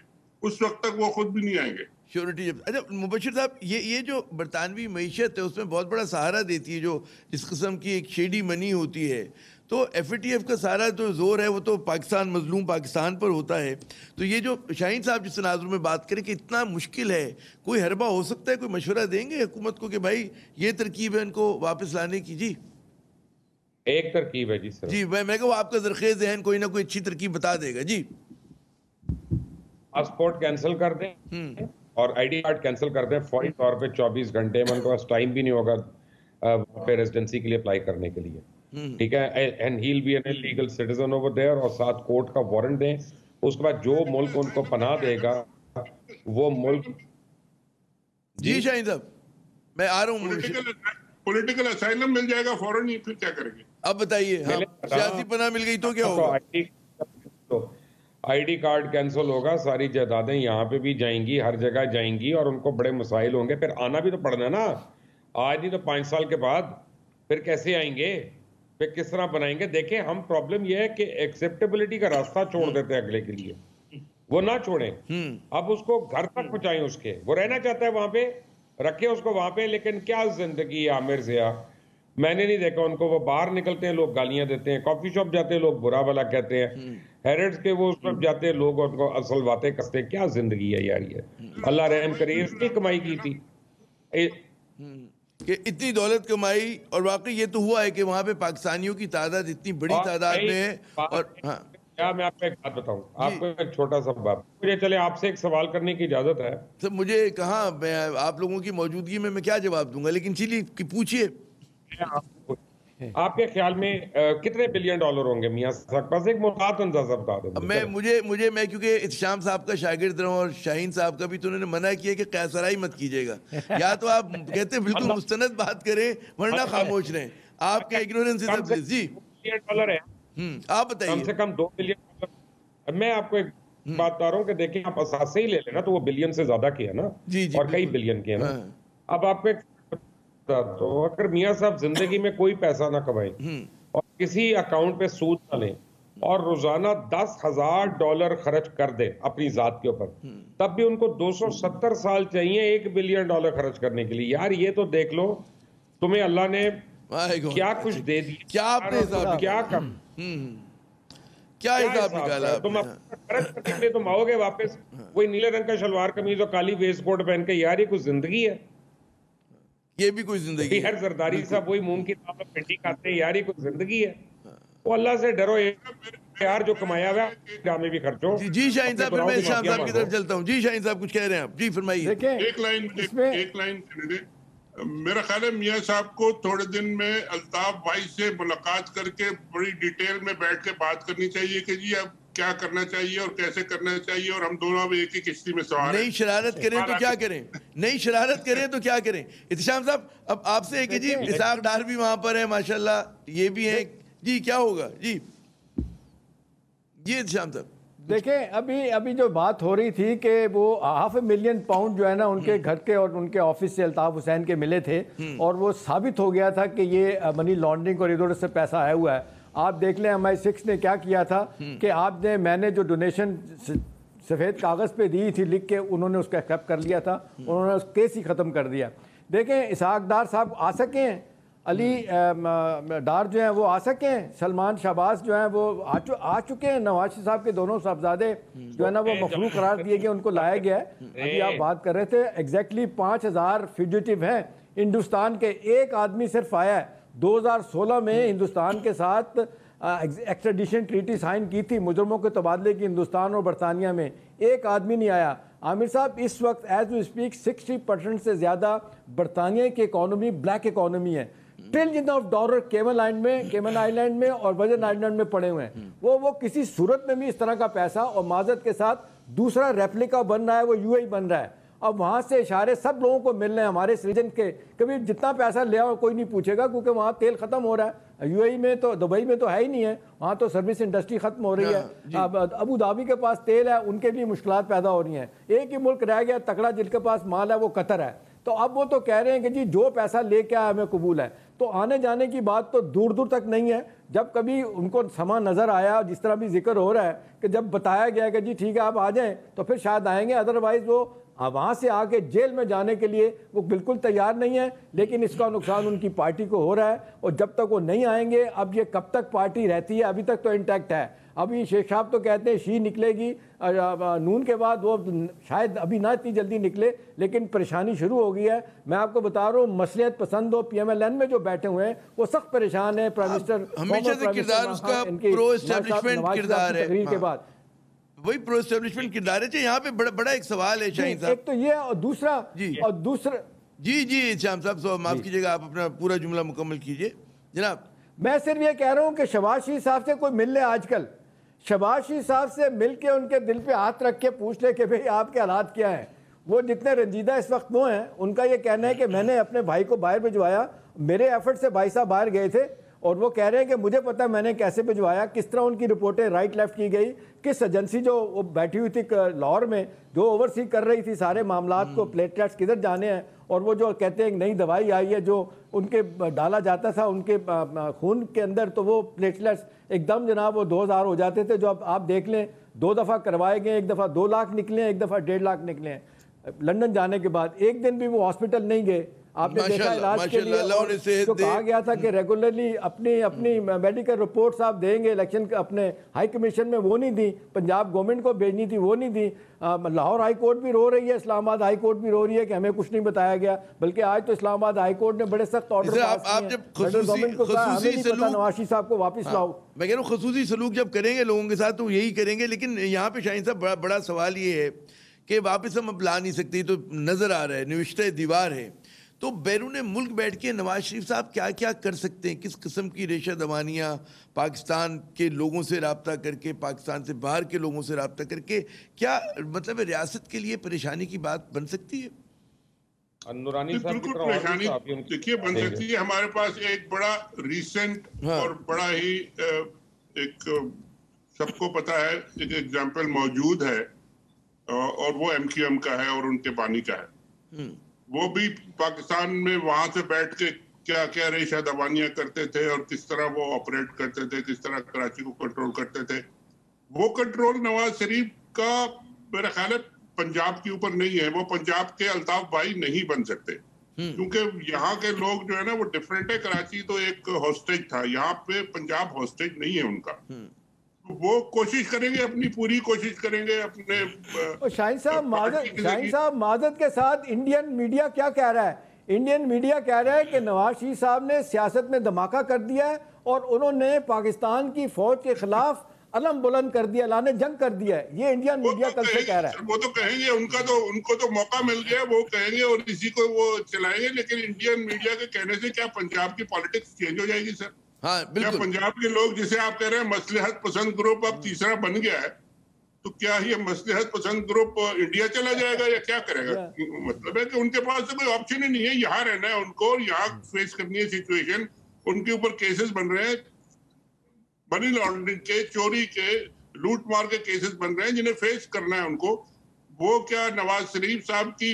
उस वक्त तक वो खुद भी नहीं आएंगे। श्योरिटी जब अच्छा मुबशिर साहब ये जो बरतानवी मईशत है उसमें बहुत बड़ा सहारा देती है जो जिस किस्म की एक शेडी मनी होती है, तो FATF का सारा जो जोर है वो तो पाकिस्तान मजलूम पाकिस्तान पर होता है। तो ये जो शाहीन साहब जिस तनाजुर में बात करें कि इतना मुश्किल है, कोई हरबा हो सकता है, कोई मशवरा देंगे हुकूमत को कि भाई ये तरकीब है इनको वापस लाने की? जी एक तरकीब है जी सर। जी मैं कहूँ आपका ज़रख़े ज़हन कोई ना कोई अच्छी तरकीब बता देगा। जी पासपोर्ट कैंसिल कर दें और ID कार्ड कैंसिल कर दें फौरी तौर पे 24 घंटे में, उनके पास टाइम भी नहीं होगा वहाँ पे रेजिडेंसी के लिए अप्लाई करने के लिए, ठीक है। And he will be an illegal citizen over there, और साथ कोर्ट का वारंट दें। उसके बाद जो मुल्क उनको पनाह देगा वो मुल्क। जी शाहीन साहब मैं आ रहा हूँ। पॉलिटिकल असाइलम मिल जाएगा फौरन ही, फिर क्या करेंगे अब बताइए? हाँ, सियासी पनाह मिल गई तो क्या होगा? ID कार्ड कैंसिल होगा, सारी जायदादें यहाँ पे भी जाएंगी, हर जगह जाएंगी और उनको बड़े मसाइल होंगे। फिर आना भी तो पड़ना ना, आज नहीं तो 5 साल के बाद फिर कैसे आएंगे, फिर किस तरह बनाएंगे? देखें हम प्रॉब्लम यह है कि एक्सेप्टेबिलिटी का रास्ता छोड़ देते हैं अगले के लिए, वो ना छोड़ें। अब उसको घर तक पहुंचाएं, उसके वो रहना चाहता है वहां पे, रखे उसको वहां पे, लेकिन क्या जिंदगी है आमिर ज़िया, मैंने नहीं देखा उनको। वो बाहर निकलते हैं लोग गालियां देते हैं, कॉफी शॉप जाते हैं लोग बुरा भला कहते हैं, हैरिट्स के वो उस पर जाते हैं लोग उनको असल बातें करते हैं। क्या जिंदगी है यार ये, अल्लाह रहम करे। इसकी कमाई की थी कि इतनी दौलत कमाई, और वाकई ये तो हुआ है कि वहाँ पे पाकिस्तानियों की तादाद इतनी बड़ी तादाद में है। और हाँ क्या मैं आपको एक बात बताऊं, आपको एक छोटा सा बात, मुझे चले आपसे एक सवाल करने की इजाजत है? सर मुझे कहाँ, मैं आप लोगों की मौजूदगी में मैं क्या जवाब दूंगा, लेकिन चलिए पूछिए। आपके ख्याल में कितने बिलियन डॉलर होंगे मियां साहब? बस एक मुताद अंदाजा बता दें। मैं क्योंकि इत्शाम साहब का शागिर्द रहा हूं और शाहीन साहब का भी, तो उन्होंने मना किया कि कैसराई मत कीजिएगा। या तो आप कहते हैं बिल्कुल मुस्तनद बात करें वरना खामोश रहें। आपके इग्नोरेंस इज ब्लिस। जी $2 बिलियन है, आप बताइए। कम से कम $2 बिलियन। मैं आपको एक बात बता रहा हूँ कि देखिए आप असासे ही ले लेना तो वो बिलियन से ज्यादा किया ना, और कई बिलियन किया ना। अब आपको एक तो अगर मियां साहब जिंदगी में कोई पैसा ना कमाएं और किसी अकाउंट पे सूद ना लें और रोजाना $10,000 खर्च कर दे अपनी जात के ऊपर, तब भी उनको 270 साल चाहिए $1 बिलियन खर्च करने के लिए। यार ये तो देख लो तुम्हें अल्लाह ने क्या कुछ दे दिया, क्या आपने हिसाब क्या कम क्या हिसाब निकाला? तुम खर्च करने के लिए तुम आओगे वापस वही नीले रंग का शलवार कमीज और काली वेस्ट कोट पहन के। यार ये कुछ जिंदगी है? ये भी कोई जिंदगी है? हर जरदारी साहब वही मूंग की दाल पिंडी खाते हैं। यार ये कुछ जिंदगी है? वो अल्लाह से डरो यार, जो कमाया हुआ है भी खर्चो। जी शाहीन साहब, मैं शाहीन साहब की तरफ चलता हूँ। जी शाहीन साहब कुछ कह रहे हैं आप? जी फरमाइए। एक लाइन मेरा ख्याल है मियां साहब को थोड़े दिन में अल्ताफ भाई से मुलाकात करके बड़ी डिटेल में बैठ के बात करनी चाहिए कि जी अब क्या करना चाहिए और कैसे करना चाहिए, और हम दोनों अब एक ही किश्ती में सवार हैं। नई शरारत करें तो क्या करें, नई शरारत करें तो क्या करें? इत्शाम साहब अब आपसे है कि जी इसाक डार भी वहां पर है माशाल्लाह, ये भी है जी, क्या होगा जी? जी इत्शाम साहब देखें, अभी जो बात हो रही थी कि वो £500,000 जो है ना उनके घर के और उनके ऑफिस से अल्ताफ हुसैन के मिले थे, और वो साबित हो गया था कि ये मनी लॉन्ड्रिंग और इधर से पैसा आया हुआ है। आप देख लें MI6 ने क्या किया था कि मैंने जो डोनेशन सफ़ेद कागज़ पे दी थी लिख के, उन्होंने उसका एक्सेप्ट कर लिया था, उन्होंने उस केस ही ख़त्म कर दिया। देखें इसहाक डार साहब आ सके हैं, अली डार जो हैं वो आ सके हैं, सलमान शहबाज जो हैं वो आ चुके हैं, नवाज शरीफ साहब के दोनों साहबजादे जो है ना वो मखलूक करार दिए गए, उनको लाया गया है। अभी आप बात कर रहे थे, एग्जैक्टली 5,000 फ्यूजिटिव हैं हिंदुस्तान के। एक आदमी सिर्फ आया है 2016 में हिंदुस्तान के साथ एक्स्ट्रेडिशन ट्रीटी साइन की थी मुजरमों के तबादले की हिंदुस्तान और बरतानिया में, एक आदमी नहीं आया। आमिर साहब इस वक्त एज वी स्पीक 60% से ज़्यादा बरतानिया की इकॉनमी ब्लैक इकॉनमी है। ट्रिलियन ऑफ डॉलर केमन आइलैंड में और वर्जिन आइलैंड में पड़े हुए हैं। वो किसी सूरत में भी इस तरह का पैसा, और माजरत के साथ दूसरा रेप्लिका बन रहा है वो यूएई बन रहा है। अब वहाँ से इशारे सब लोगों को मिल रहे हैं हमारे सृजन के, कभी जितना पैसा ले आओ कोई नहीं पूछेगा, क्योंकि वहाँ तेल खत्म हो रहा है। यूएई में तो, दुबई में तो है ही नहीं है, वहाँ तो सर्विस इंडस्ट्री खत्म हो रही है। अब अबू धाबी के पास तेल है, उनके लिए मुश्किलात पैदा हो रही हैं। एक ही मुल्क रह गया तगड़ा जिनके पास माल है, वो कतर है। तो अब वो तो कह रहे हैं कि जी जो पैसा लेके आया हमें कबूल है। तो आने जाने की बात तो दूर दूर तक नहीं है। जब कभी उनको समा नज़र आया, जिस तरह भी जिक्र हो रहा है कि जब बताया गया कि जी ठीक है आप आ जाएं, तो फिर शायद आएंगे, अदरवाइज वो वहाँ से आके जेल में जाने के लिए वो बिल्कुल तैयार नहीं है। लेकिन इसका नुकसान उनकी पार्टी को हो रहा है, और जब तक वो नहीं आएंगे, अब ये कब तक पार्टी रहती है, अभी तक तो इंटैक्ट है। अभी शेख साहब तो कहते हैं शी निकलेगी नून के बाद, वो शायद अभी ना इतनी जल्दी निकले, लेकिन परेशानी शुरू हो गई है। मैं आपको बता रहा हूँ, मसलियत पसंद हो PMLN में जो बैठे हुए हैं वो सख्त परेशान है। प्राइम मिनिस्टर हमेशा से किरदार उसका प्रो एस्टेब्लिशमेंट किरदार है, तकरीर के बाद वही प्रो एस्टेब्लिशमेंट किरदार है। यहाँ पे बड़ा एक सवाल है शाहीन साहब। एक तो ये, और दूसरा जी श्याम साहब माफ कीजिएगा, आप अपना पूरा जुमला मुकम्मल कीजिए जनाब। मैं सिर्फ ये कह रहा हूँ कि शहबाज शरीफ साहब से कोई मिल ले, आजकल शहबाज शरीफ साहब से मिल के उनके दिल पे हाथ रख के पूछ ले कि भाई आपके हालात क्या हैं। वो जितने रंजीदा इस वक्त वो हैं, उनका ये कहना है कि मैंने अपने भाई को बाहर भिजवाया, मेरे एफर्ट से भाई साहब बाहर गए थे, और वो कह रहे हैं कि मुझे पता है मैंने कैसे भिजवाया, किस तरह उनकी रिपोर्टें राइट लेफ्ट की गई, किस एजेंसी जो वो बैठी हुई थी लाहौर में, जो ओवरसी कर रही थी सारे मामलात को, प्लेटलेट्स किधर जाने हैं, और वो जो कहते हैं नई दवाई आई है जो उनके डाला जाता था उनके खून के अंदर, तो वो प्लेटलेट्स एकदम जनाब वो 2000 हो जाते थे। जो अब आप देख लें 2 दफ़ा करवाए गए, एक दफ़ा 2 लाख निकले, एक दफ़ा 1.5 लाख निकले लंदन जाने के बाद। एक दिन भी वो हॉस्पिटल नहीं गए, आपने देखा इलाज के लिए। जो कहा गया था कि रेगुलरली अपनी मेडिकल रिपोर्ट्स आप देंगे इलेक्शन अपने हाई कमीशन में, वो नहीं दी। पंजाब गवर्नमेंट को भेजनी थी, वो नहीं दी। लाहौर हाई कोर्ट भी रो रही है, इस्लामाबाद हाई कोर्ट भी रो रही है कि हमें कुछ नहीं बताया गया। बल्कि आज तो इस्लामाबाद हाई कोर्ट ने बड़े सख्त ऑर्डर गवर्नमेंट को कहा हमें नहीं पता, नवाज शरीफ साहब को वापस लाओ। मैं कह रहा हूँ खसूसी सलूक जब करेंगे लोगों के साथ तो यही करेंगे। लेकिन यहाँ पे शाहीन साहब बड़ा सवाल ये है कि वापस हम अब ला नहीं सकते, तो नजर आ रहा है निविश्ते दीवार है। तो बैरून मुल्क बैठ के नवाज शरीफ साहब क्या क्या कर सकते हैं, किस किस्म की रेशा दवानियाँ पाकिस्तान के लोगों से रब्ता करके, पाकिस्तान से बाहर के लोगों से रब्ता करके, क्या मतलब रियासत के लिए परेशानी की बात बन सकती है? नूरानी साहब बिल्कुल परेशानी देखिए बन सकती है। हमारे पास एक बड़ा रिसेंट और बड़ा ही एक सबको पता है एक एग्जाम्पल मौजूद है, और वो MQM का है और उनके बानी का है। वो भी पाकिस्तान में वहां से बैठ के क्या क्या रेशा दवानियां करते थे और किस तरह वो ऑपरेट करते थे, किस तरह कराची को कंट्रोल करते थे। वो कंट्रोल नवाज शरीफ का मेरा ख्याल है पंजाब के ऊपर नहीं है। वो पंजाब के अल्ताफ भाई नहीं बन सकते, क्योंकि यहाँ के लोग जो है ना वो डिफरेंट है। कराची तो एक हॉस्टेज था, यहाँ पे पंजाब हॉस्टेज नहीं है उनका। वो कोशिश करेंगे, अपनी पूरी कोशिश करेंगे अपने। शाहीन साहब माजद के साथ इंडियन मीडिया क्या कह रहा है? इंडियन मीडिया कह रहा है कि नवाज शरीफ साहब ने सियासत में धमाका कर दिया है और उन्होंने पाकिस्तान की फौज के खिलाफ अलम बुलंद कर दिया, ऐलान जंग कर दिया है। ये इंडियन मीडिया कल से कह रहा है। वो तो कहेंगे, उनको तो मौका मिल गया, वो कहेंगे और इसी को वो चलाएंगे। लेकिन इंडियन मीडिया के कहने से क्या पंजाब की पॉलिटिक्स चेंज हो जाएगी सर? हाँ, क्या पंजाब के लोग, जिसे आप कह रहे हैं मसलिहत पसंद ग्रुप अब तीसरा बन गया है, तो क्या ये मसलिहत पसंद ग्रुप इंडिया चला जाएगा या क्या करेगा? मतलब है कि उनके पास तो कोई ऑप्शन ही नहीं है। यहाँ रहना है उनको और यहाँ फेस करनी है सिचुएशन। उनके ऊपर केसेस बन रहे हैं, मनी लॉन्ड्रिंग के, चोरी के, लूट मार के केसेस बन रहे हैं जिन्हें फेस करना है उनको। वो क्या नवाज शरीफ साहब की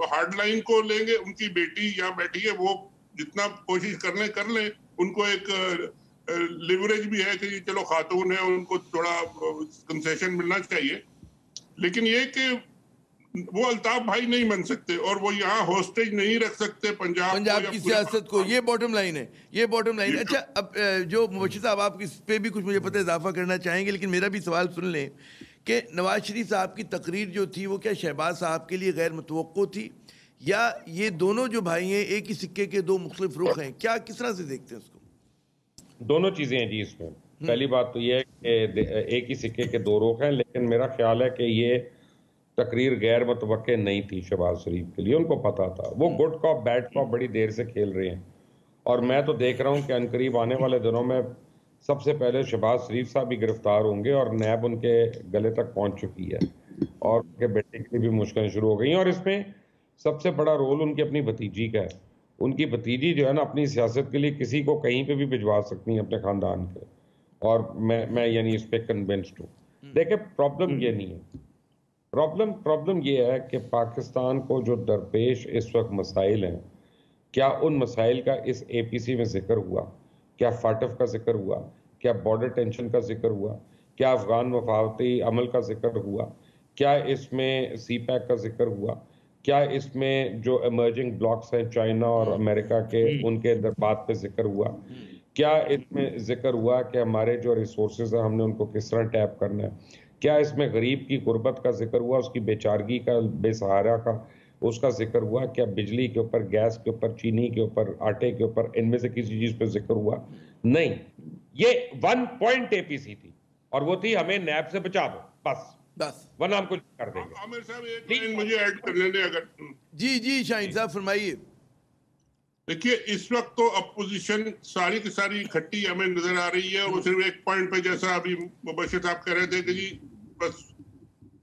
हार्डलाइन को लेंगे? उनकी बेटी यहाँ बैठी है, वो जितना कोशिश कर लें। उनको एक लिवरेज भी है कि चलो खातून है, उनको थोड़ा कंसेशन मिलना चाहिए। लेकिन ये कि वो अल्ताफ भाई नहीं बन सकते और वो यहाँ होस्टेज नहीं रख सकते पंजाब की सियासत को। ये बॉटम लाइन है, ये बॉटम लाइन। अच्छा, अब जो मुबश्शिर साहब आप इस पे भी कुछ मुझे पता है इजाफा करना चाहेंगे, लेकिन मेरा भी सवाल सुन लें कि नवाज शरीफ साहब की तकरीर जो थी वो क्या शहबाज साहब के लिए गैर मुतवक्को थी, या ये दोनों जो भाई हैं एक ही सिक्के के दो मुख्तलिफ रुख हैं? क्या किस तरह से देखते हैं उसको? दोनों चीजें हैं जी इसमें। पहली बात तो ये है कि एक ही सिक्के के दो रुख हैं, लेकिन मेरा ख्याल है कि ये तकरीर गैर मुतवक्के नहीं थी शहबाज शरीफ के लिए। उनको पता था, वो गुड कॉप बैड कॉप बड़ी देर से खेल रहे हैं। और मैं तो देख रहा हूँ कि अनकरीब आने वाले दिनों में सबसे पहले शहबाज शरीफ साहब भी गिरफ्तार होंगे और नैब उनके गले तक पहुंच चुकी है। और उनके बेटे के लिए भी मुश्किलें शुरू हो गई। और इसमें सबसे बड़ा रोल उनकी अपनी भतीजी का है। उनकी भतीजी जो है ना, अपनी सियासत के लिए किसी को कहीं पे भी भिजवा सकती है अपने खानदान के, और मैं यानी इस पे कन्विंस्ड हूँ। देखिए, प्रॉब्लम ये नहीं है, प्रॉब्लम ये है कि पाकिस्तान को जो दरपेश इस वक्त मसाइल हैं, क्या उन मसाइल का इस एपीसी में जिक्र हुआ? क्या फाटफ का जिक्र हुआ? क्या बॉर्डर टेंशन का जिक्र हुआ? क्या अफगान मफावती अमल का जिक्र हुआ? क्या इसमें CPEC का जिक्र हुआ? क्या इसमें जो इमर्जिंग ब्लॉक्स हैं चाइना और अमेरिका के, उनके अंदर बात पे जिक्र हुआ? क्या इसमें जिक्र हुआ कि हमारे जो रिसोर्सेज हैं हमने उनको किस तरह टैप करना है? क्या इसमें गरीब की गुर्बत का जिक्र हुआ, उसकी बेचारगी का, बेसहारा का उसका जिक्र हुआ? क्या बिजली के ऊपर, गैस के ऊपर, चीनी के ऊपर, आटे के ऊपर, इनमें से किसी चीज पे जिक्र हुआ? नहीं। ये 1 पॉइंट एपीसी थी, और वो थी हमें नैब से बचा दो, बस वरना हम कुछ कर देंगे। आमिर साहब, एक लाइन मुझे ऐड कर लेने अगर। जी शाहीन साहब फरमाइए। देखिए, इस वक्त तो अपोजिशन सारी की सारी इकट्ठी हमें नजर आ रही है, और वो सिर्फ एक पॉइंट पे, जैसा अभी मुबशिर साहब कह रहे थे कि जी बस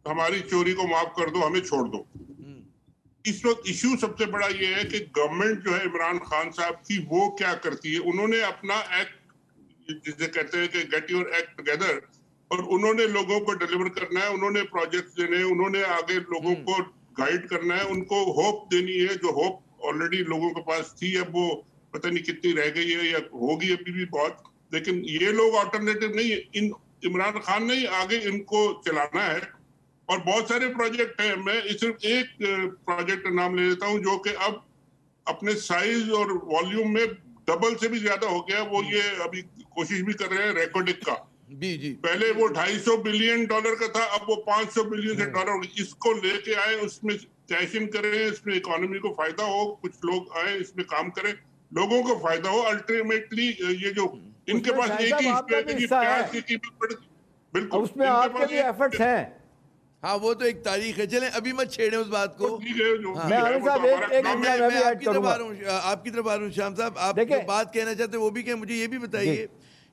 हमारी चोरी को माफ कर दो, हमें छोड़ दो। इस वक्त इश्यू सबसे बड़ा ये है कि गवर्नमेंट जो है इमरान खान साहब की, वो क्या करती है। उन्होंने अपना एक्ट, जिसे कहते हैं कि गेट योर एक्ट टुगेदर, और उन्होंने लोगों को डिलीवर करना है, उन्होंने प्रोजेक्ट्स देने हैं, उन्होंने आगे लोगों को गाइड करना है, उनको होप देनी है, जो होप ऑलरेडी लोगों के पास थी, अब वो पता नहीं कितनी रह गई है या होगी अभी भी बहुत। लेकिन ये लोग ऑल्टरनेटिव नहीं है, इमरान खान ने आगे इनको चलाना है। और बहुत सारे प्रोजेक्ट हैं, मैं सिर्फ एक प्रोजेक्ट का नाम ले लेता हूं जो कि अब अपने साइज और वॉल्यूम में डबल से भी ज्यादा हो गया। वो ये अभी कोशिश भी कर रहे हैं, रेकोडिक का। जी पहले वो $250 बिलियन का था, अब वो $500 बिलियन डॉलर। इसको लेके आए, उसमें कैश इन करें, इसमें इकोनॉमी को फायदा हो, कुछ लोग आए इसमें काम करें, लोगों को फायदा हो। अल्टीमेटली ये जो इनके पास एक ही प्याज की कीमत बढ़, बिल्कुल उसमें आपके भी एफर्ट्स हैं। हाँ, वो तो एक तारीख है। चलें अभी मत छेड़े उस बात को। मैं आपकी तरफ आ रहा हूँ श्याम साहब, आप जो बात कहना चाहते हैं वो भी कहें। मुझे ये भी बताइए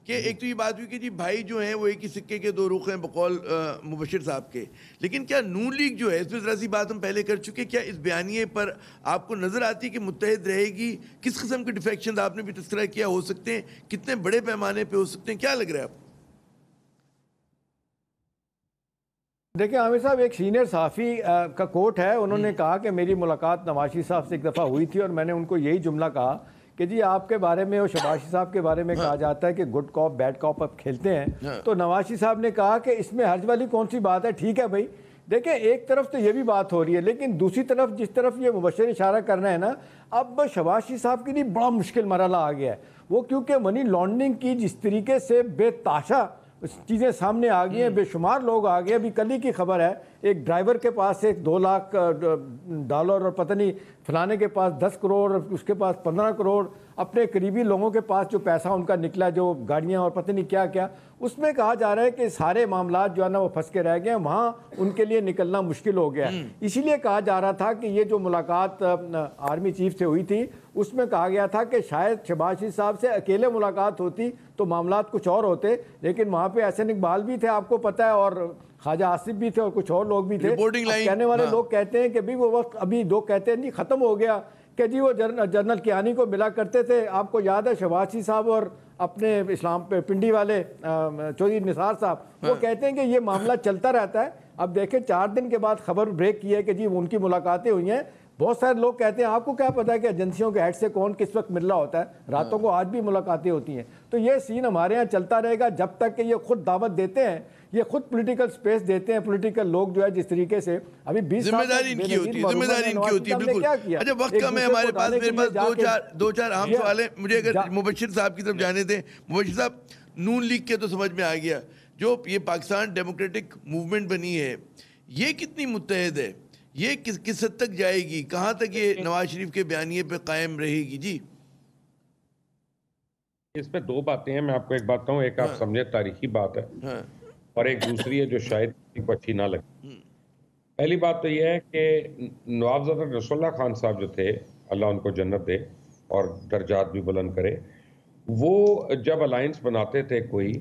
कि एक तो ये बात हुई कि जी भाई जो हैं वो एक ही सिक्के के दो रुख हैं बकौल मुबशिर साहब के, लेकिन क्या नून लीग जो है, इस पर जरा सी बात हम पहले कर चुके, क्या इस बयानिए पर आपको नजर आती है कि मुत्तहिद रहेगी? किस किस्म के डिफेक्शन आपने भी तस्करा किया हो सकते हैं, कितने बड़े पैमाने पर हो सकते हैं, क्या लग रहा है आपको? देखिए आमिर साहब, एक सीनियर सहाफ़ी का कोट है, उन्होंने कहा कि मेरी मुलाकात नवाशी साहब से एक दफ़ा हुई थी और मैंने उनको यही जुमला कहा कि जी आपके बारे में और शबाशी साहब के बारे में कहा जाता है कि गुड कॉप बैड कॉप अब खेलते हैं। तो नवाशी साहब ने कहा कि इसमें हर्ज वाली कौन सी बात है, ठीक है भाई। देखिए, एक तरफ तो ये भी बात हो रही है, लेकिन दूसरी तरफ जिस तरफ ये मुबशिर इशारा करना है ना, अब शबाशी साहब के लिए बड़ा मुश्किल मरहला आ गया है। वो क्योंकि मनी लॉन्ड्रिंग की जिस तरीके से बेताशा चीज़ें सामने आ गई हैं, बेशुमार लोग आ गए। अभी कल ही की खबर है, एक ड्राइवर के पास से $2 लाख और पता नहीं फलाने के पास 10 करोड़, उसके पास 15 करोड़, अपने करीबी लोगों के पास जो पैसा उनका निकला, जो गाड़ियां और पता नहीं क्या क्या, उसमें कहा जा रहा है कि सारे मामला जो है ना वो फंस के रह गए हैं, वहाँ उनके लिए निकलना मुश्किल हो गया है। इसीलिए कहा जा रहा था कि ये जो मुलाकात आर्मी चीफ से हुई थी, उसमें कहा गया था कि शायद शहबाज साहब से अकेले मुलाकात होती तो मामला कुछ और होते, लेकिन वहाँ पे एहसन इकबाल भी थे, आपको पता है, और ख्वाजा आसिफ भी थे और कुछ और लोग भी थे। कहने वाले लोग कहते हैं कि भी वो वक्त अभी दो कहते हैं नहीं ख़त्म हो गया कि जी वो जनरल कियानी को मिला करते थे। आपको याद है शहबाज साहब और अपने इस्लाम पे पिंडी वाले चौधरी निसार साहब, वो कहते हैं कि ये मामला चलता रहता है। अब देखें 4 दिन के बाद खबर ब्रेक की है कि जी उनकी मुलाकातें हुई हैं। बहुत सारे लोग कहते हैं आपको क्या पता है कि एजेंसियों के हेड से कौन किस वक्त मिल रहा होता है, रातों को आज भी मुलाकातें होती हैं। तो ये सीन हमारे यहाँ चलता रहेगा जब तक कि ये खुद दावत देते हैं, ये खुद पॉलिटिकल स्पेस देते हैं, पॉलिटिकल लोग जो है जिस तरीके से अभी 20 जिम्मेदारी इनकी होती है, जिम्मेदारी इनकी होती है, बिल्कुल। अच्छा, वक्त कम है हमारे पास, मेरे पास दो चार अहम सवाल है। मुझे अगर मुबशिर साहब की तरफ जाने दें। मुबशिर साहब, नून लीग के तो समझ में आ गया, जो ये पाकिस्तान डेमोक्रेटिक मूवमेंट बनी है, ये कितनी मुत्तहिद है, ये किस हद तक जाएगी, कहाँ तक ये नवाज शरीफ के बयानिए पे कायम रहेगी? जी, इस पे 2 बातें हैं, मैं आपको एक बात कहूँ, एक आप समझे तारीखी बात है और एक दूसरी है जो शायद किसी को अच्छी ना लगे। पहली बात तो यह है कि नवाबजादा नसरुल्लाह खान साहब जो थे, अल्लाह उनको जन्नत दे और दर्जात भी बुलंद करे, वो जब अलायंस बनाते थे कोई,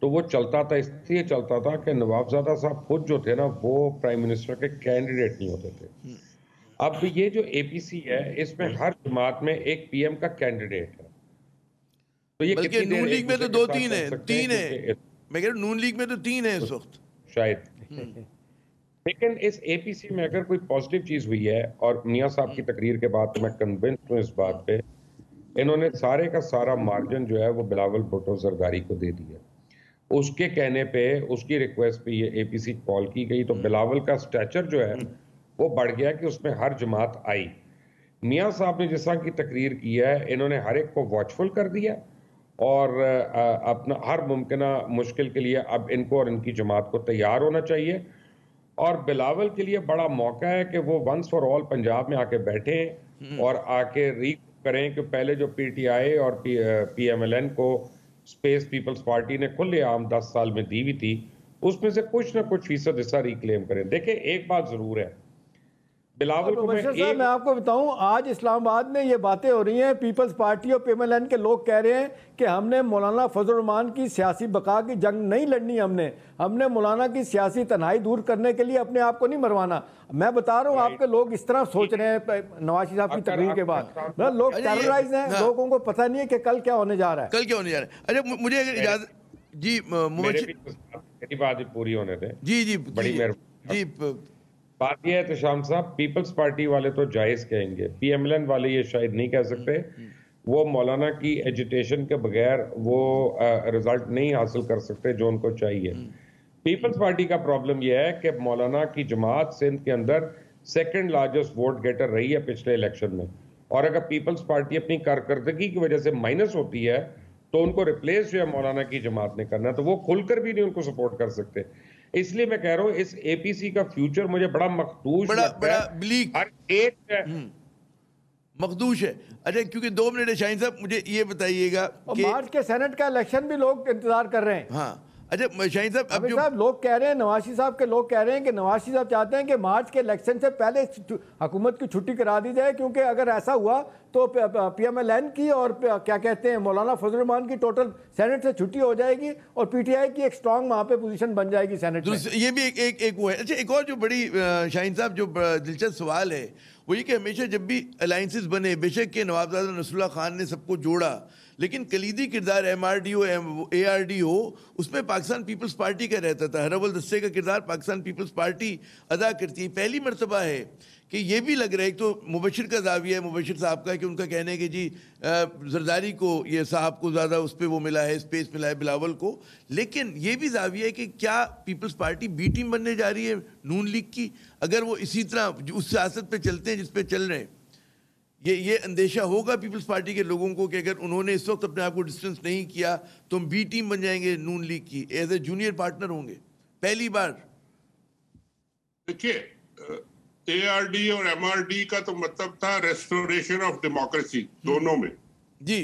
तो वो चलता था, इसलिए चलता था कि नवाबजादा साहब खुद जो थे ना वो प्राइम मिनिस्टर के कैंडिडेट नहीं होते थे। अब ये जो एपीसी है इसमें हर जमात में एक पीएम का कैंडिडेट है, तो ये बल्कि कितनी देर नून एक लीग में तो दूसरे के दो साथ तीन चल है, सकते हैं, तीन है। क्योंकि मैं कह रहा हूँ नून लीग में तो तीन है इस वक्त शायद। लेकिन इस एपीसी में अगर कोई पॉजिटिव चीज हुई है, और मियां साहब की तकरीर के बाद तो मैं कन्विंस्ड हूँ इस बात पे, इन्होंने सारे का सारा मार्जिन जो है वो बिलावल भुट्टो जरदारी को दे दिया। उसके कहने पे, उसकी रिक्वेस्ट पे ये एपीसी कॉल की गई, तो बिलावल का स्टैचर जो है वो बढ़ गया कि उसमें हर जमात आई। मियां साहब ने जिस तरह की तकरीर की है, इन्होंने हर एक को वॉचफुल कर दिया और अपना हर मुमकिन मुश्किल के लिए अब इनको और इनकी जमात को तैयार होना चाहिए। और बिलावल के लिए बड़ा मौका है कि वो वंस फॉर ऑल पंजाब में आके बैठे और आके री करें कि पहले जो पीटीआई और पीएमएलएन को स्पेस पीपल्स पार्टी ने खुलेआम 10 साल में दी हुई थी, उसमें से कुछ ना कुछ फीसद हिस्सा रिक्लेम करें। देखिए एक बात जरूर है, बिलावल को मैं साहब मैं आपको बताऊं, आज इस्लामाबाद में ये बातें हो रही हैं, पीपल्स पार्टी और पीएमएलएन के लोग कह रहे हैं कि हमने मौलाना फजल रहमान की सियासी बका की जंग नहीं लड़नी, हमने मौलाना की सियासी तन्हाई दूर करने के लिए अपने आप को नहीं मरवाना। मैं बता रहा हूं आपके लोग इस तरह सोच रहे हैं नवाज साहब की तकरीर के बाद। लोग टेरराइज हैं, लोगों को पता नहीं है कि कल क्या होने जा रहा है, कल क्या होने जा रहा है। अच्छा मुझे अगर इजाजत जी मेरी बात भी पूरी होने दें। जी जी बड़ी मेहरबानी जी। बात यह है तो शाम साहब, पीपल्स पार्टी वाले तो जायज कहेंगे, पीएमएलएन वाले ये शायद नहीं कह सकते। वो मौलाना की एजिटेशन के बगैर वो रिजल्ट नहीं हासिल कर सकते जो उनको चाहिए। पीपल्स पार्टी का प्रॉब्लम यह है कि मौलाना की जमात सिंध के अंदर सेकंड लार्जेस्ट वोट गेटर रही है पिछले इलेक्शन में, और अगर पीपल्स पार्टी अपनी कारकर्दगी की वजह से माइनस होती है तो उनको रिप्लेस जो है मौलाना की जमात ने करना है, तो वो खुलकर भी नहीं उनको सपोर्ट कर सकते। इसलिए मैं कह रहा हूं इस एपीसी का फ्यूचर मुझे बड़ा मखदूश बड़ा ब्लीक हर एक मखदूश है। अच्छा क्योंकि 2 मिनट है शाहीन साहब, मुझे ये बताइएगा कि मार्च के सेनेट का इलेक्शन भी लोग इंतजार कर रहे हैं। हाँ अच्छा शाहीन साहब, अब जो साहब लोग कह रहे हैं, नवाशी साहब के लोग कह रहे हैं कि नवाशी साहब चाहते हैं कि मार्च के इलेक्शन से पहले हुकूमत की छुट्टी करा दी जाए, क्योंकि अगर ऐसा हुआ तो पीएमएलएन की और क्या कहते हैं मौलाना फजल रहमान की टोटल सेनेट से छुट्टी हो जाएगी और पीटीआई की एक स्ट्रांग वहां पे पोजीशन बन जाएगी सेनेट में। ये भी एक वो है। अच्छा एक और जो बड़ी शाहीन साहब जो दिलचस्प सवाल है वो ये कि हमेशा जब भी अलायंसेस बने, बेशक के नवाबजादा नसरुल्लाह खान ने सबको जोड़ा, लेकिन कलीदी किरदार एमआरडी हो एआरडी हो उसमें पाकिस्तान पीपल्स पार्टी का रहता था। हरवल दस्ते का किरदार पाकिस्तान पीपल्स पार्टी अदा करती है। पहली मरतबा है कि ये भी लग रहा है, एक तो मुबशिर का दाविया है मुबशिर साहब का कि उनका कहना है कि जी जरदारी को ये साहब को ज़्यादा उस पर वो मिला है, स्पेस मिला है बिलावल को, लेकिन ये भी दाविया है कि क्या पीपल्स पार्टी बी टीम बनने जा रही है नून लीग की, अगर वो इसी तरह उस सियासत पे चलते हैं जिस पे चल रहे हैं। ये अंदेशा होगा पीपल्स पार्टी के लोगों को कि अगर उन्होंने इस वक्त अपने आप को डिस्टेंस नहीं किया तो हम बी टीम बन जाएंगे नून लीग की, एज ए जूनियर पार्टनर होंगे पहली बार। देखिए एआरडी और एमआरडी का तो मतलब था रेस्टोरेशन ऑफ डेमोक्रेसी दोनों में जी।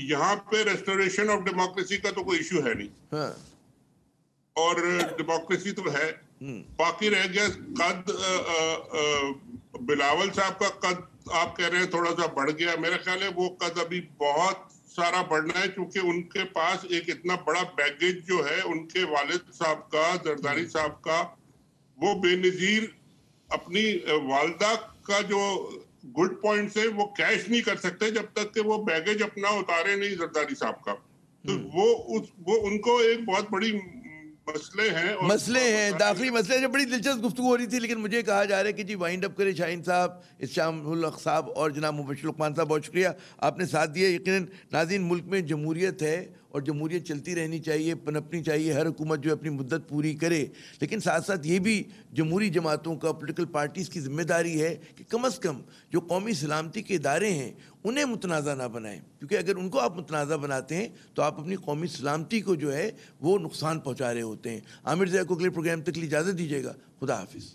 यहाँ पे रेस्टोरेशन ऑफ डेमोक्रेसी का तो कोई इश्यू है नहीं। हाँ। और डेमोक्रेसी तो है, बाकी रह गया कद। बिलावल साहब का कद आप कह रहे हैं थोड़ा सा बढ़ गया, मेरा ख्याल है वो कद अभी बहुत सारा बढ़ना है, क्योंकि उनके पास एक इतना बड़ा बैगेज जो है उनके वालिद साहब का, जरदारी साहब का, वो बेनजीर अपनी वालदा का जो गुड पॉइंट्स है वो कैश नहीं कर सकते जब तक कि वो बैगेज अपना उतारे नहीं जरदारी साहब का। तो वो उनको एक बहुत बड़ी मसले हैं दाखिली मसले। जो बड़ी दिलचस्प गुफ्तगू हो रही थी, लेकिन मुझे कहा जा रहा है कि जी वाइंड अप करें शाहीन साहब, इस्लामुल हक साहब और जनाब मुबशिर लुकमान साहब, बहुत शुक्रिया आपने साथ दिया। यकीनन नाज़रीन, मुल्क में जमहूरियत है और जमहूरियत चलती रहनी चाहिए, पनपनी चाहिए, हर हुकूमत जो अपनी मुद्दत पूरी करे, लेकिन साथ साथ ये भी जमहूरी जमातों का, पोलिटिकल पार्टीज़ की जिम्मेदारी है कि कम अज़ कम जो कौमी सलामती के इदारे हैं उन्हें मुतनाज़ा ना बनाएं, क्योंकि अगर उनको आप मुतनाज़ा बनाते हैं तो आप अपनी कौमी सलामती को जो है वो नुकसान पहुँचा रहे होते हैं। आमिर ज़िया को अगले प्रोग्राम तक इजाज़त दीजिएगा। खुदा हाफिज़।